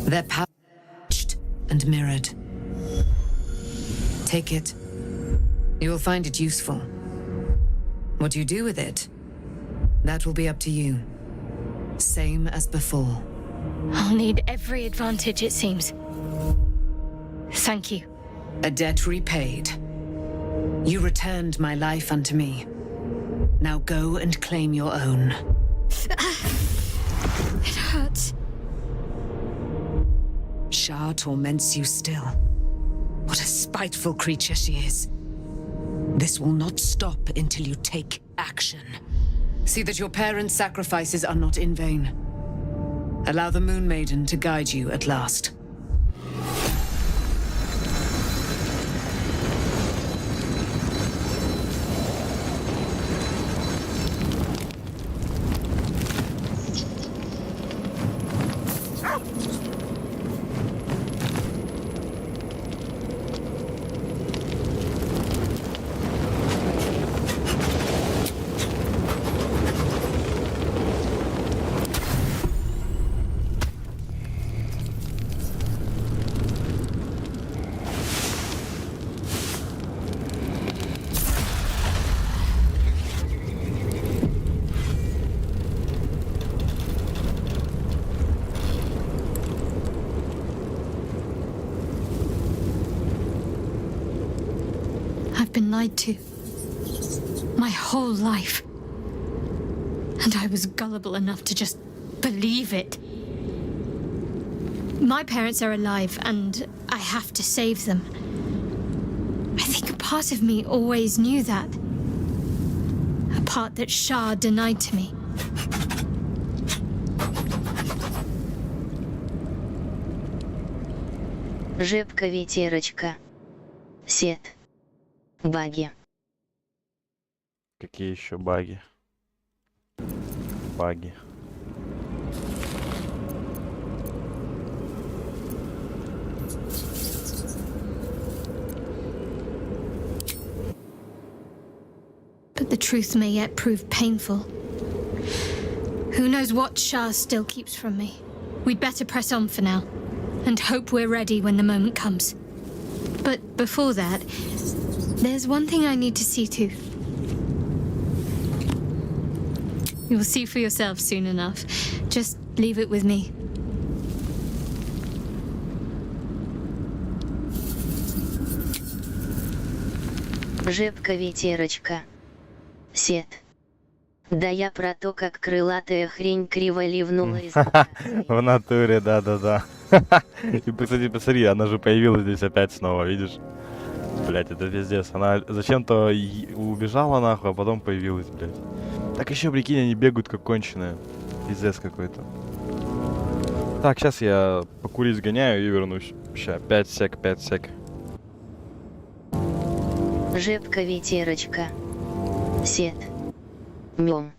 Their power matched and mirrored. Take it. You will find it useful. What you do with it, that will be up to you. Same as before. I'll need every advantage, it seems. Thank you. A debt repaid. You returned my life unto me. Now go and claim your own. It hurts. Shah torments you still. What a spiteful creature she is. This will not stop until you take action. See that your parents' sacrifices are not in vain. Allow the Moon Maiden to guide you at last. I've been lied to. My whole life. And I was gullible enough to just believe it. My parents are alive, and I have to save them. I think a part of me always knew that. A part that Shah denied to me. Жепка-ветерочка. Сет. Баги. Какие еще баги? Баги. But the truth may yet prove painful. Who knows what Shah still keeps from me? We'd better press on for now, and hope we're ready when the moment comes. But before that, there's one thing I need to see to. You'll see for yourself soon enough. Just leave it with me. Жепка-ветерочка. Сет. Да я про то, как крылатая хрень криво ливнула из... В натуре, да-да-да. И, кстати, посмотри, она же появилась здесь опять снова, видишь? Блять, это пиздец. Она зачем-то убежала нахуй, а потом появилась, блять. Так еще, прикинь, они бегают как конченые. Пиздец какой-то. Так, сейчас я покурить сгоняю и вернусь. Ща, 5 сек. Жепка-ветерочка. Сет. Мём.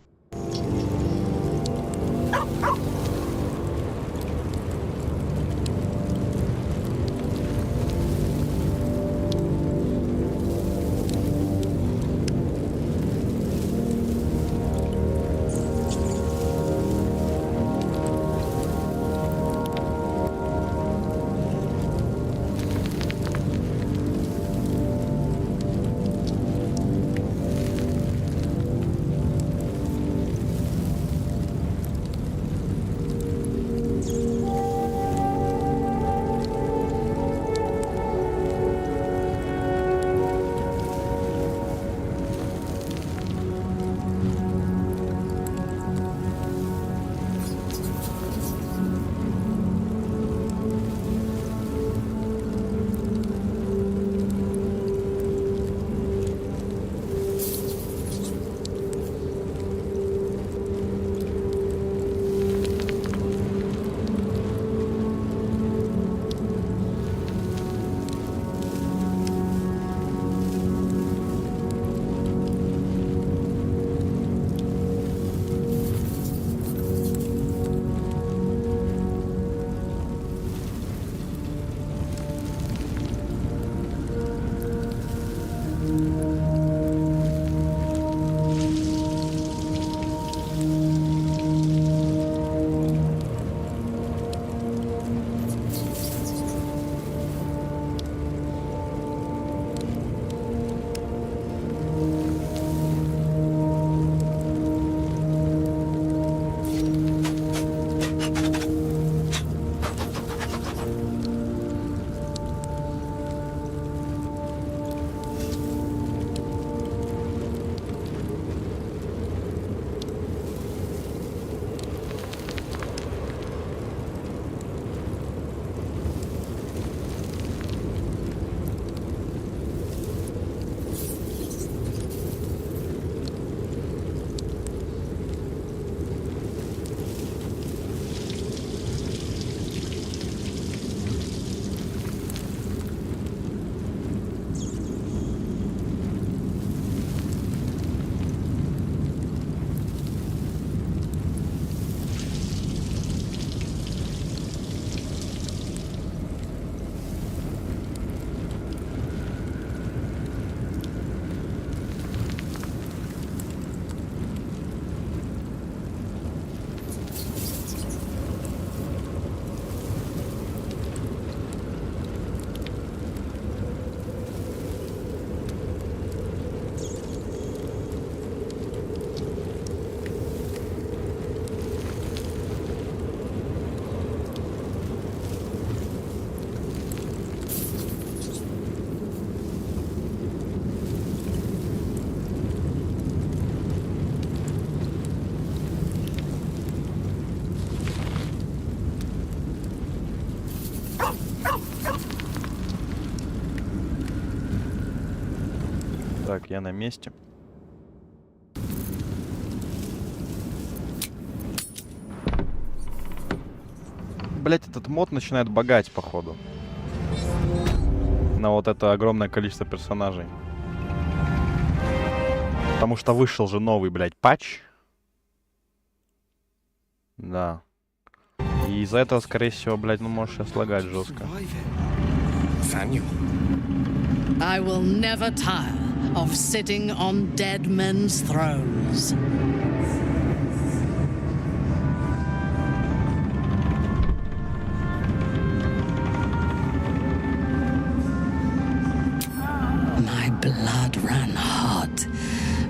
Так, я на месте. Блять, этот мод начинает багать, походу. На вот это огромное количество персонажей. Потому что вышел же новый, блядь, патч. Да. И из-за этого, скорее всего, блядь, ну можешь сейчас лагать жестко. I will never tire of sitting on dead men's thrones. My blood ran hot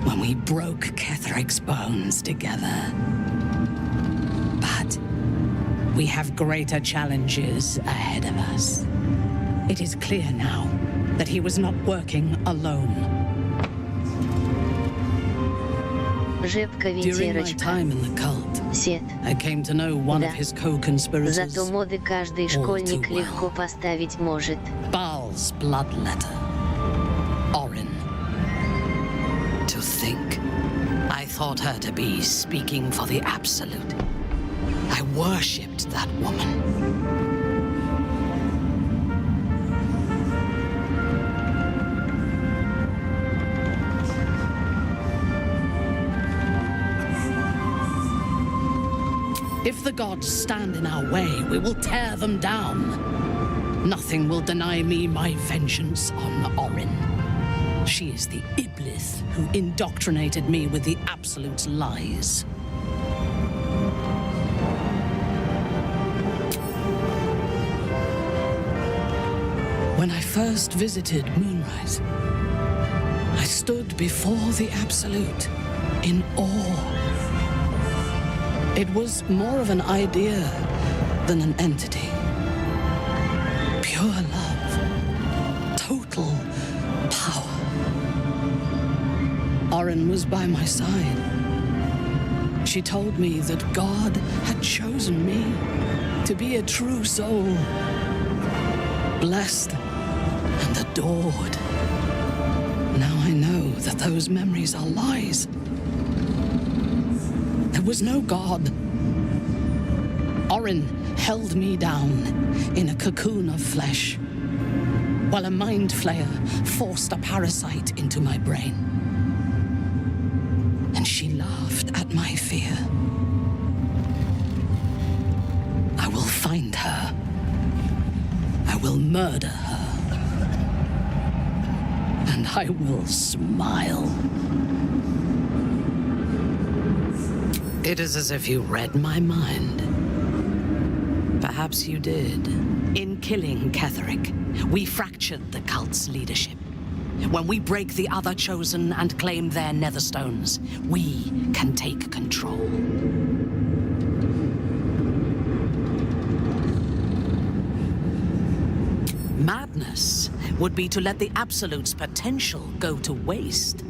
when we broke Kethric's bones together. But we have greater challenges ahead of us. It is clear now that he was not working alone. During my time in the cult, I came to know one of his co-conspirators Зато моды каждый школьник легко поставить может. Baal's bloodletter. Orin. To think, I thought her to be speaking for the absolute. I worshipped that woman. If the gods stand in our way, we will tear them down. Nothing will deny me my vengeance on Orin. She is the Iblis who indoctrinated me with the Absolute's lies. When I first visited Moonrise, I stood before the Absolute in awe. It was more of an idea than an entity. Pure love. Total power. Orin was by my side. She told me that God had chosen me to be a true soul. Blessed and adored. Now I know that those memories are lies. There was no God. Orin held me down in a cocoon of flesh, while a mind flayer forced a parasite into my brain. And she laughed at my fear. I will find her. I will murder her. And I will smile. It is as if you read my mind. Perhaps you did. In killing Ketheric, we fractured the cult's leadership. When we break the other chosen and claim their netherstones, we can take control. Madness would be to let the Absolute's potential go to waste.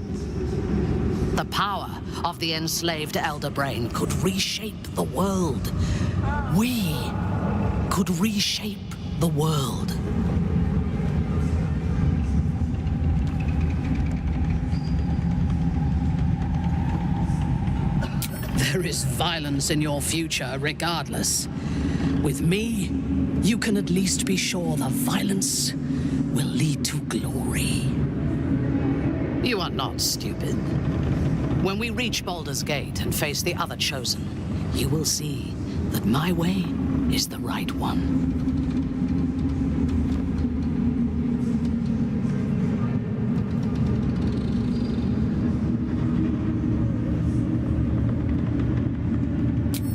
The power of the enslaved Elder Brain could reshape the world. We could reshape the world. There is violence in your future, regardless. With me, you can at least be sure the violence will lead to glory. You are not stupid. When we reach Baldur's Gate and face the other chosen, you will see that my way is the right one.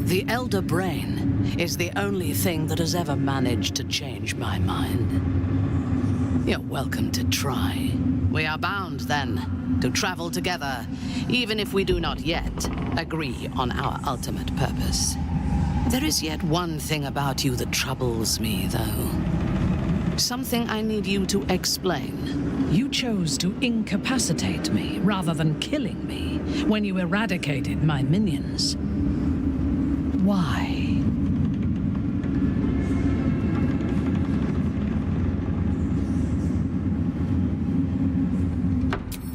The Elder Brain is the only thing that has ever managed to change my mind. You're welcome to try. We are bound, then, to travel together, even if we do not yet agree on our ultimate purpose. There is yet one thing about you that troubles me, though. Something I need you to explain. You chose to incapacitate me rather than killing me when you eradicated my minions. Why?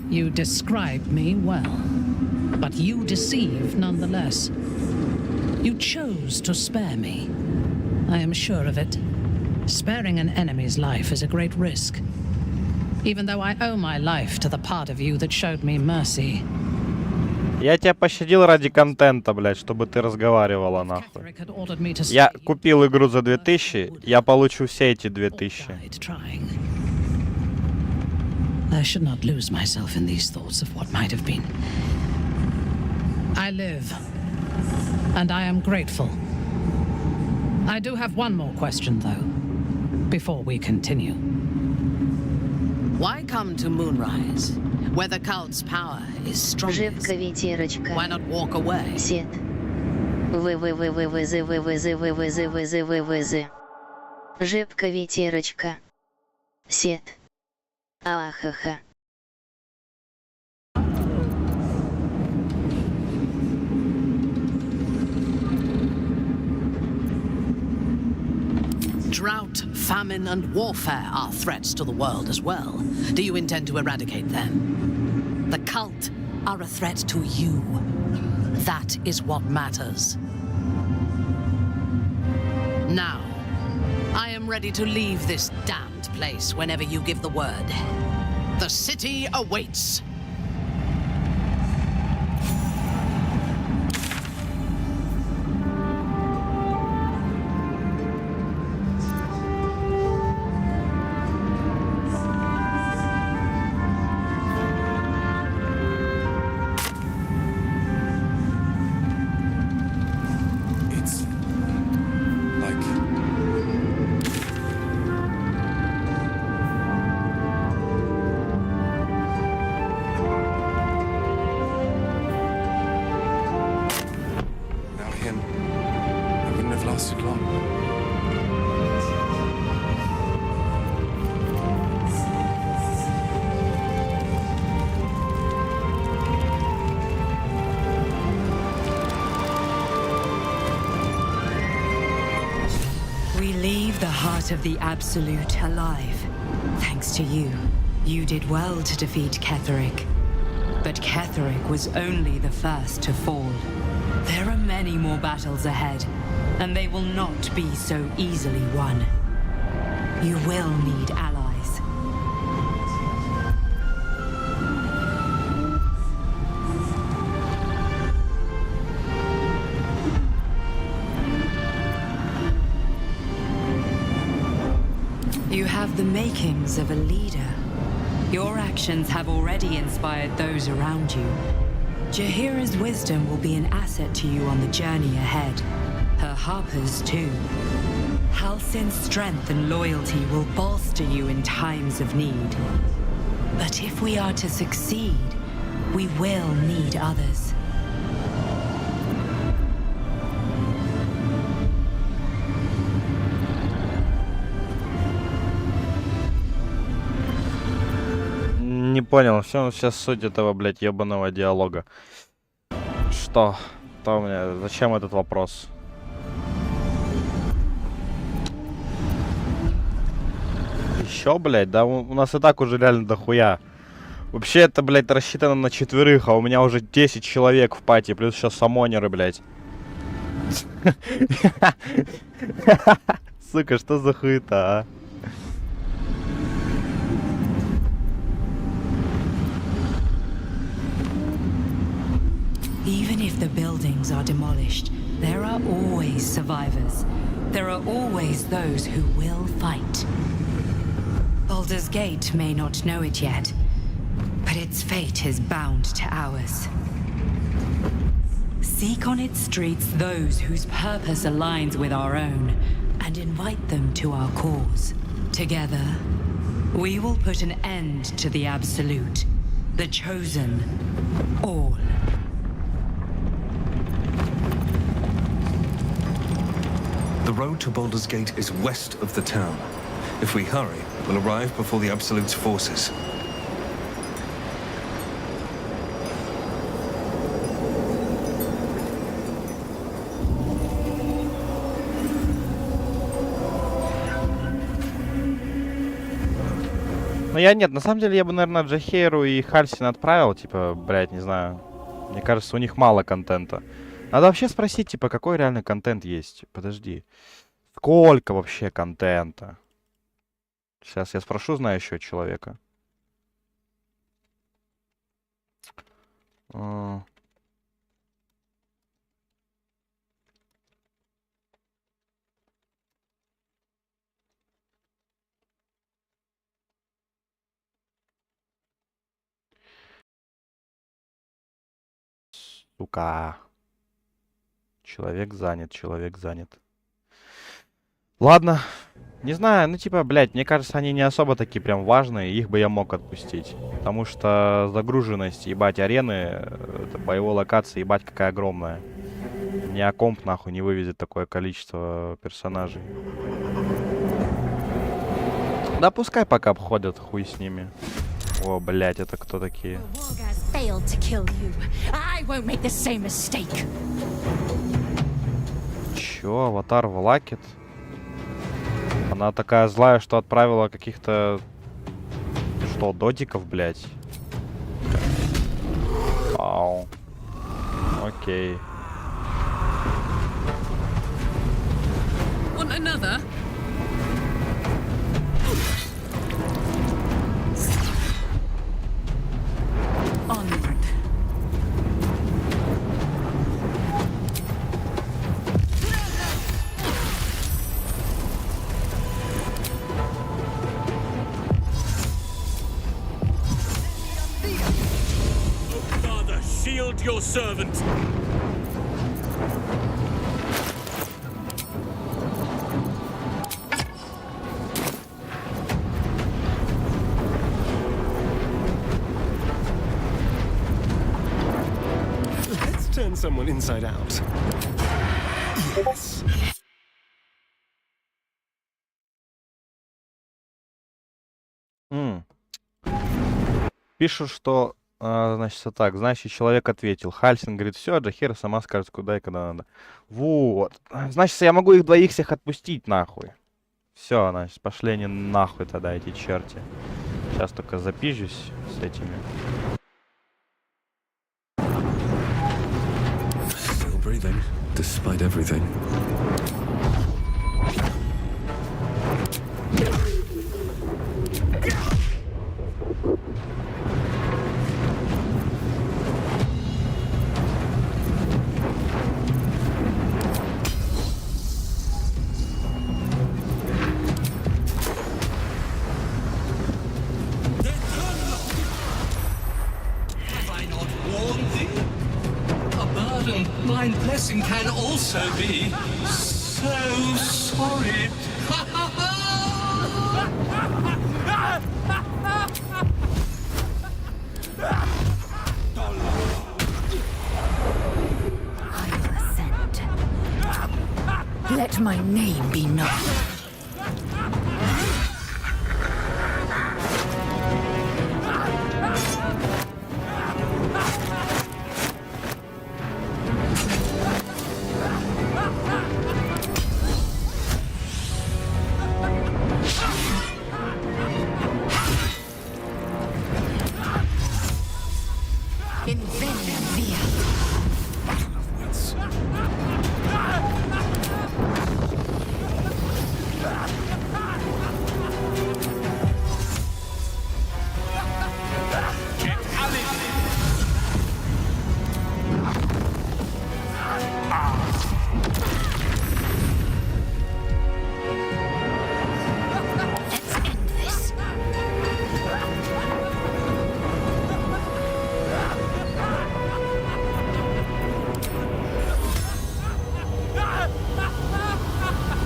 You described me well, but you deceived nonetheless. You chose to spare me. I am sure of it. Sparing an enemy's life is a great risk. Even though I owe my life to the part of you that showed me mercy. Я тебя пощадил ради контента, блядь, чтобы ты разговаривала, нахуй. Я купил игру за 2000, я получу все эти 2000. I should not lose myself in these thoughts of what might have been. I live, and I am grateful. I do have one more question, though, before we continue. Why come to Moonrise, where the cult's power is strongest? Why not walk away? Сет. Жепка ветерочка. Сет. Алахаха. Drought, famine, and warfare are threats to the world as well. Do you intend to eradicate them? The cult are a threat to you. That is what matters. Now, I am ready to leave this damned place whenever you give the word. The city awaits. lasted long. We leave the heart of the Absolute alive. Thanks to you. You did well to defeat Ketheric. But Ketheric was only the first to fall. There are many more battles ahead, and they will not be so easily won. You will need allies. You have the makings of a leader. Your actions have already inspired those around you. Jaheira's wisdom will be an asset to you on the journey ahead. Her harpers too. Halsin's strength and loyalty will bolster you in times of need. But if we are to succeed, we will need others. Не понял, в чем сейчас суть этого, блядь, ебаного диалога? Что? Что мне? Зачем этот вопрос? Еще, блядь, да у нас и так уже реально дохуя. Вообще это, блядь, рассчитано на 4, а у меня уже 10 человек в пати, плюс еще самонеры, блядь. Сука, что за хуета, а? Even if the buildings are demolished, there are always survivors. There are always those who will fight. Baldur's Gate may not know it yet, but its fate is bound to ours. Seek on its streets those whose purpose aligns with our own, and invite them to our cause. Together, we will put an end to the Absolute, the Chosen, all. The road to Baldur's Gate is west of the town. If we hurry, we'll arrive before the Absolute's forces. Ну я нет, на самом деле я бы, наверное, Джахейру и Хальсин отправил, типа, блядь, не знаю. Мне кажется, у них мало контента. Надо вообще спросить, типа, какой реальный контент есть. Подожди. Сколько вообще контента? Сейчас я спрошу знающего человека. Сука. Человек занят, человек занят. Ладно. Не знаю, ну типа, блядь, мне кажется, они не особо такие прям важные, их бы я мог отпустить. Потому что загруженность, ебать, арены, это боевой локации, ебать, какая огромная. Ни комп, нахуй, не вывезет такое количество персонажей. Да пускай пока обходят, хуй с ними. О, блядь, это кто такие? Чё, аватар Влакет? Она такая злая, что отправила каких-то... Что, дотиков, блядь? Вау. Окей. Want another? Onward. Father, shield your servant. Let's turn someone inside out. Yes. Пишут, что, значит, так, значит, человек ответил. Хальсин говорит, все, Джахира сама скажет, куда и когда надо. Вот. Значит, я могу их двоих всех отпустить, нахуй. Все, значит, пошли они нахуй тогда, эти черти. Сейчас только запижусь с этими. Still breathing, despite everything. Blind blessing can also be so sorry. I will ascend. Let my name be known.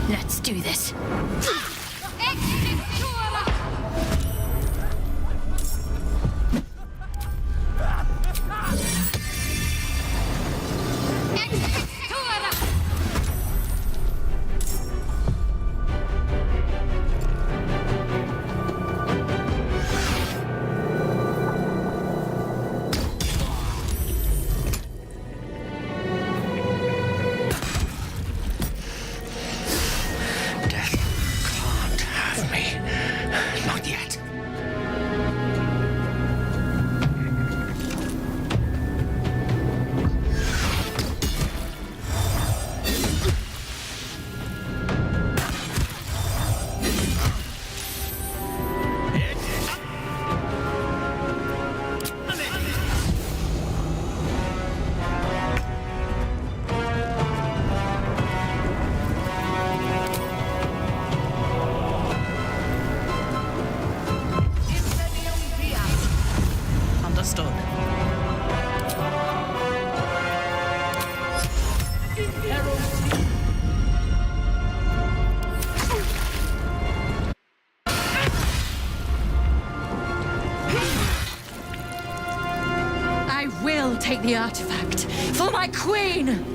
Let's do this. I will take the artifact for my queen!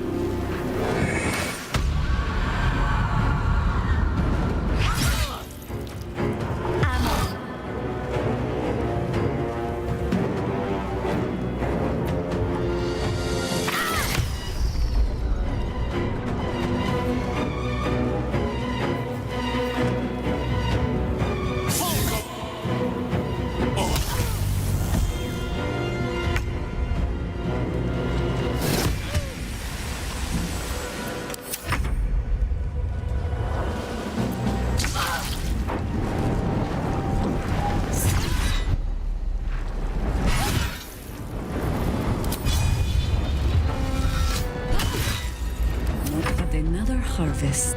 But another harvest.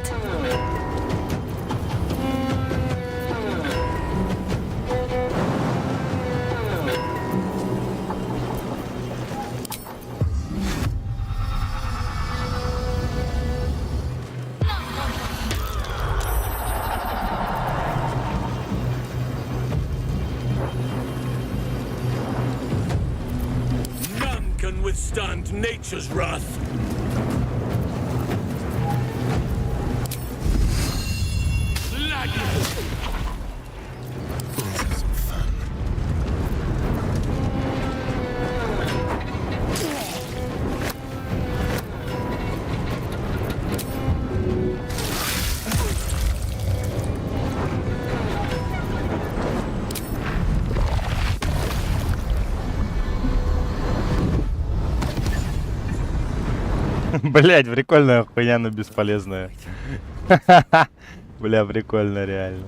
None can withstand nature's wrath. Блять, прикольная хуйня, но бесполезная. Бля, прикольно, реально.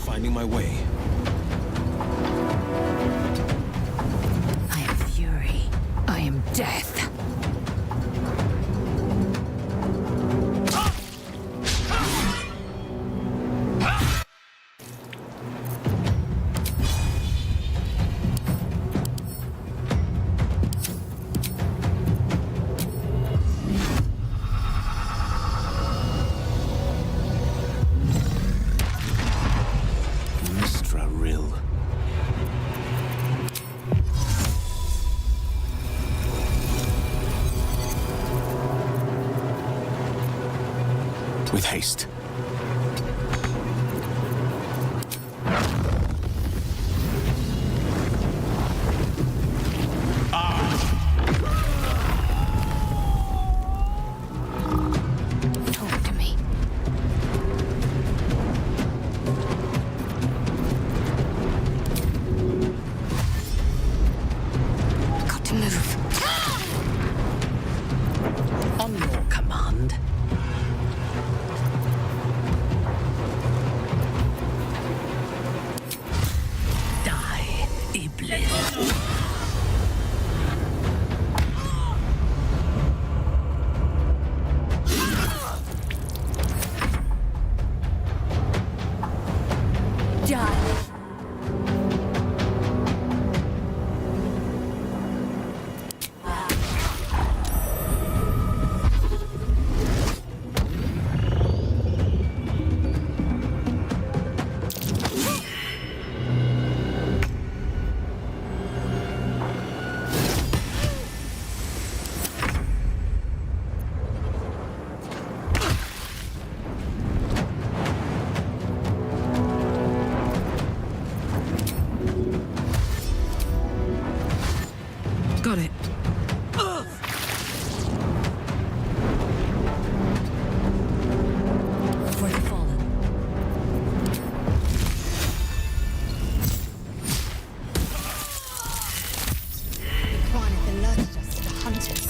Finding my way. I am fury. I am death. With haste. Talk to me. Got to move. On your command. Die, Iblis. Got it. For the fallen. Kwanith alerted us to the hunters.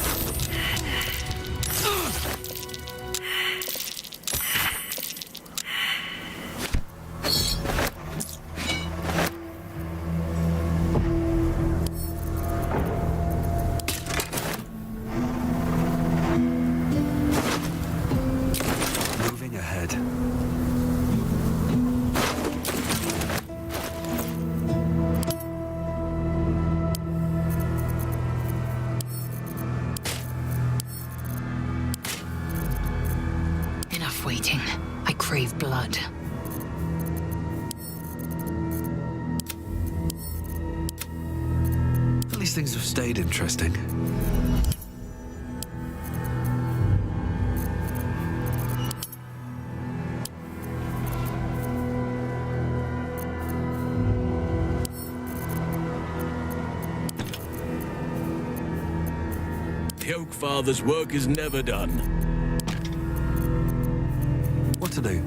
Moving ahead. Enough waiting. I crave blood. At least things have stayed interesting. The Oak Father's work is never done. What to do?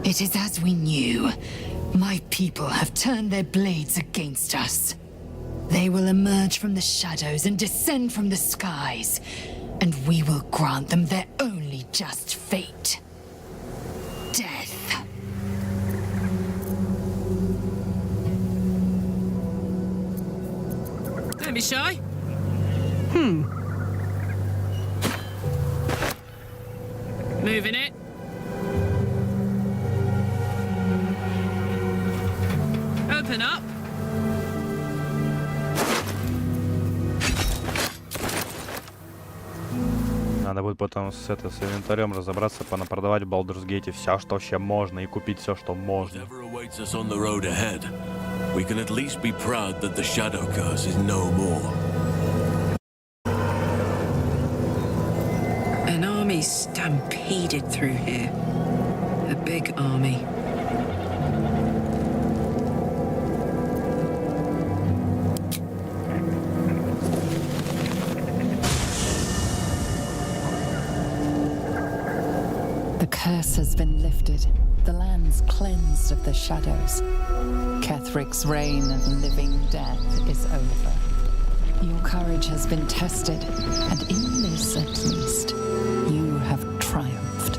It is as we knew. My people have turned their blades against us. They will emerge from the shadows and descend from the skies, and we will grant them their only just fate. Death. Don't be shy. Moving it. Open up. Надо будет потом с инвентарем разобраться, понапродавать в Baldur's Gate все, что вообще можно, и купить все, что можно. Whatever awaits us on the road ahead, we can at least be proud that the shadow curse is no more. An army stampeded through here. A big army. The curse has been lifted. The land's cleansed of the shadows. Kethric's reign of living death is over. Your courage has been tested, and in this at least, you have triumphed.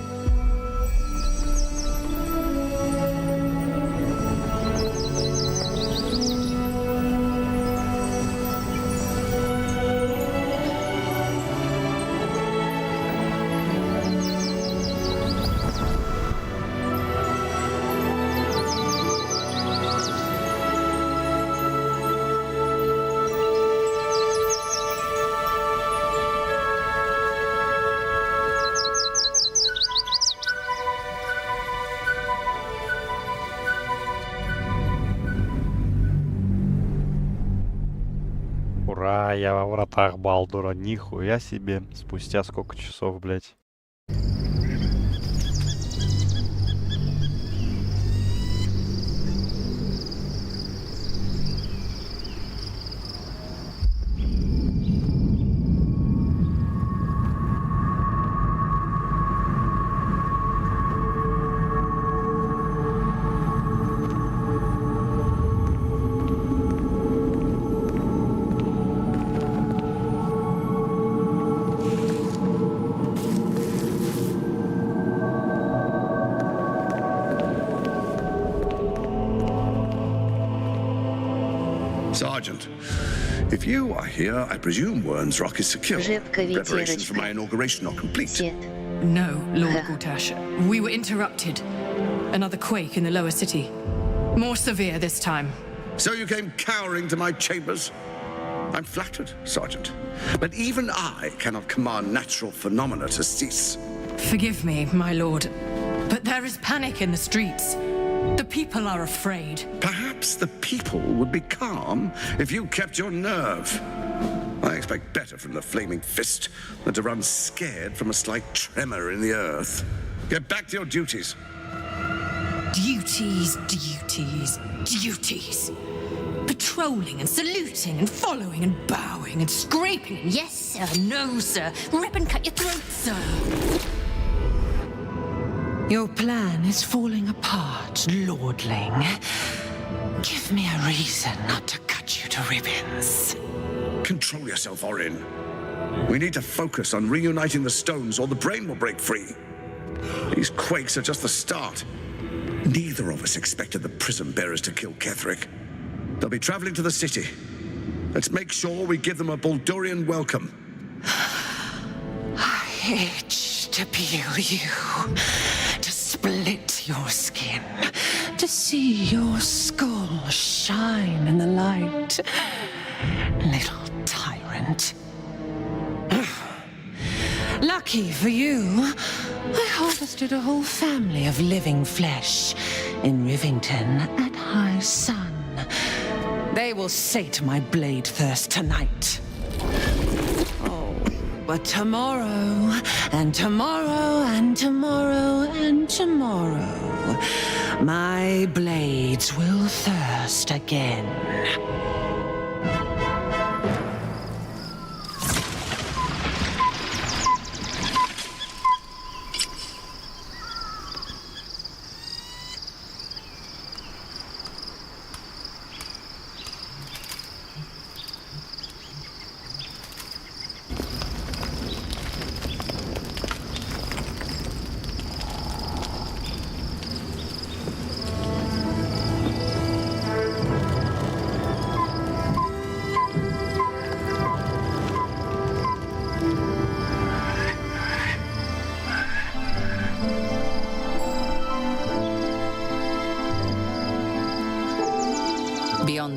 Ура, я во вратах Балдура, нихуя себе. Спустя сколько часов, блядь. Sergeant, if you are here, I presume Wern's Rock is secure. Preparations for my inauguration are complete. No, Lord Gortash. We were interrupted. Another quake in the lower city. More severe this time. So you came cowering to my chambers? I'm flattered, Sergeant. But even I cannot command natural phenomena to cease. Forgive me, my lord, but there is panic in the streets. The people are afraid. Perhaps the people would be calm if you kept your nerve. I expect better from the flaming fist than to run scared from a slight tremor in the earth. Get back to your duties. Duties, duties, duties. Patrolling and saluting and following and bowing and scraping and yes sir, no sir, rip and cut your throat, sir. Your plan is falling apart, lordling. Give me a reason not to cut you to ribbons. Control yourself, Orin. We need to focus on reuniting the stones or the brain will break free. These quakes are just the start. Neither of us expected the prison bearers to kill Ketheric. They'll be traveling to the city. Let's make sure we give them a Baldurian welcome. I itch to peel you, to split your skin, to see your skull shine in the light. Little tyrant. Lucky for you, I harvested a whole family of living flesh in Rivington at high sun. They will sate my blade thirst tonight. Oh, but tomorrow, and tomorrow, and tomorrow, and tomorrow, my blades will thirst again.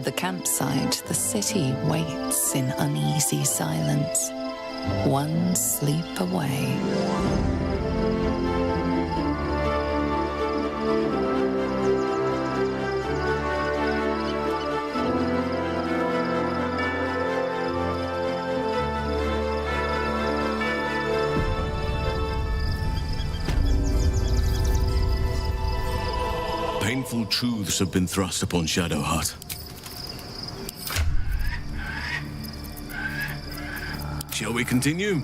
Beyond the campsite, the city waits in uneasy silence, one sleep away. Painful truths have been thrust upon Shadowheart. Shall we continue?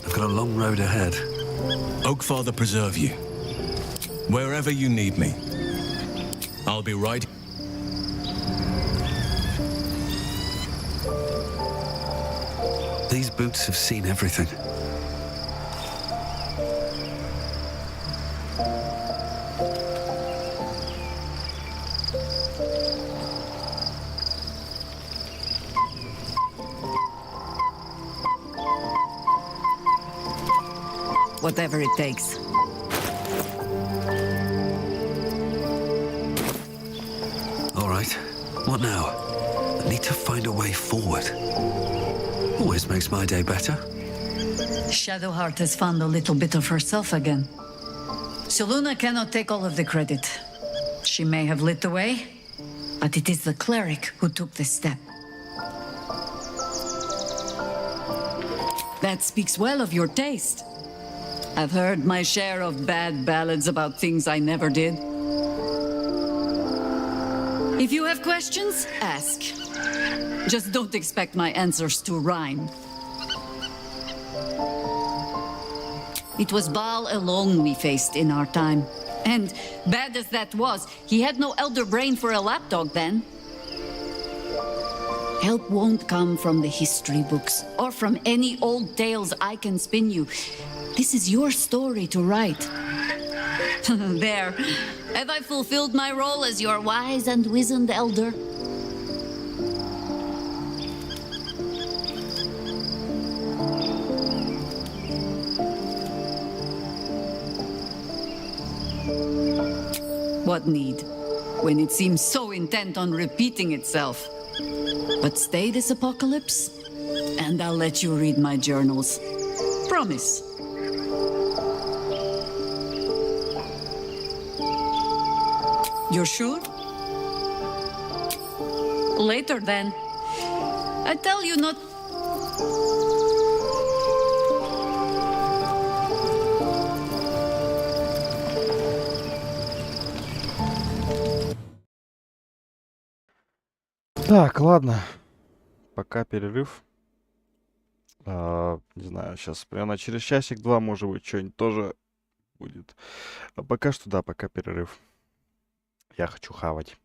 I've got a long road ahead. Oakfather preserve you. Wherever you need me, I'll be right. These boots have seen everything. Whatever it takes. All right. What now? I need to find a way forward. Always makes my day better. Shadowheart has found a little bit of herself again. Selûne cannot take all of the credit. She may have lit the way, but it is the cleric who took this step. That speaks well of your taste. I've heard my share of bad ballads about things I never did. If you have questions, ask. Just don't expect my answers to rhyme. It was Baal alone we faced in our time. And bad as that was, he had no elder brain for a lapdog then. Help won't come from the history books or from any old tales I can spin you. This is your story to write. There. Have I fulfilled my role as your wise and wizened elder? What need, when it seems so intent on repeating itself? But stay this apocalypse, and I'll let you read my journals. Promise. You're sure? Later, then. I tell you not... Так, ладно. Пока перерыв. Не знаю, сейчас примерно через часик-два, может быть, что-нибудь тоже будет. А пока что, да, пока перерыв. Я хочу хавать.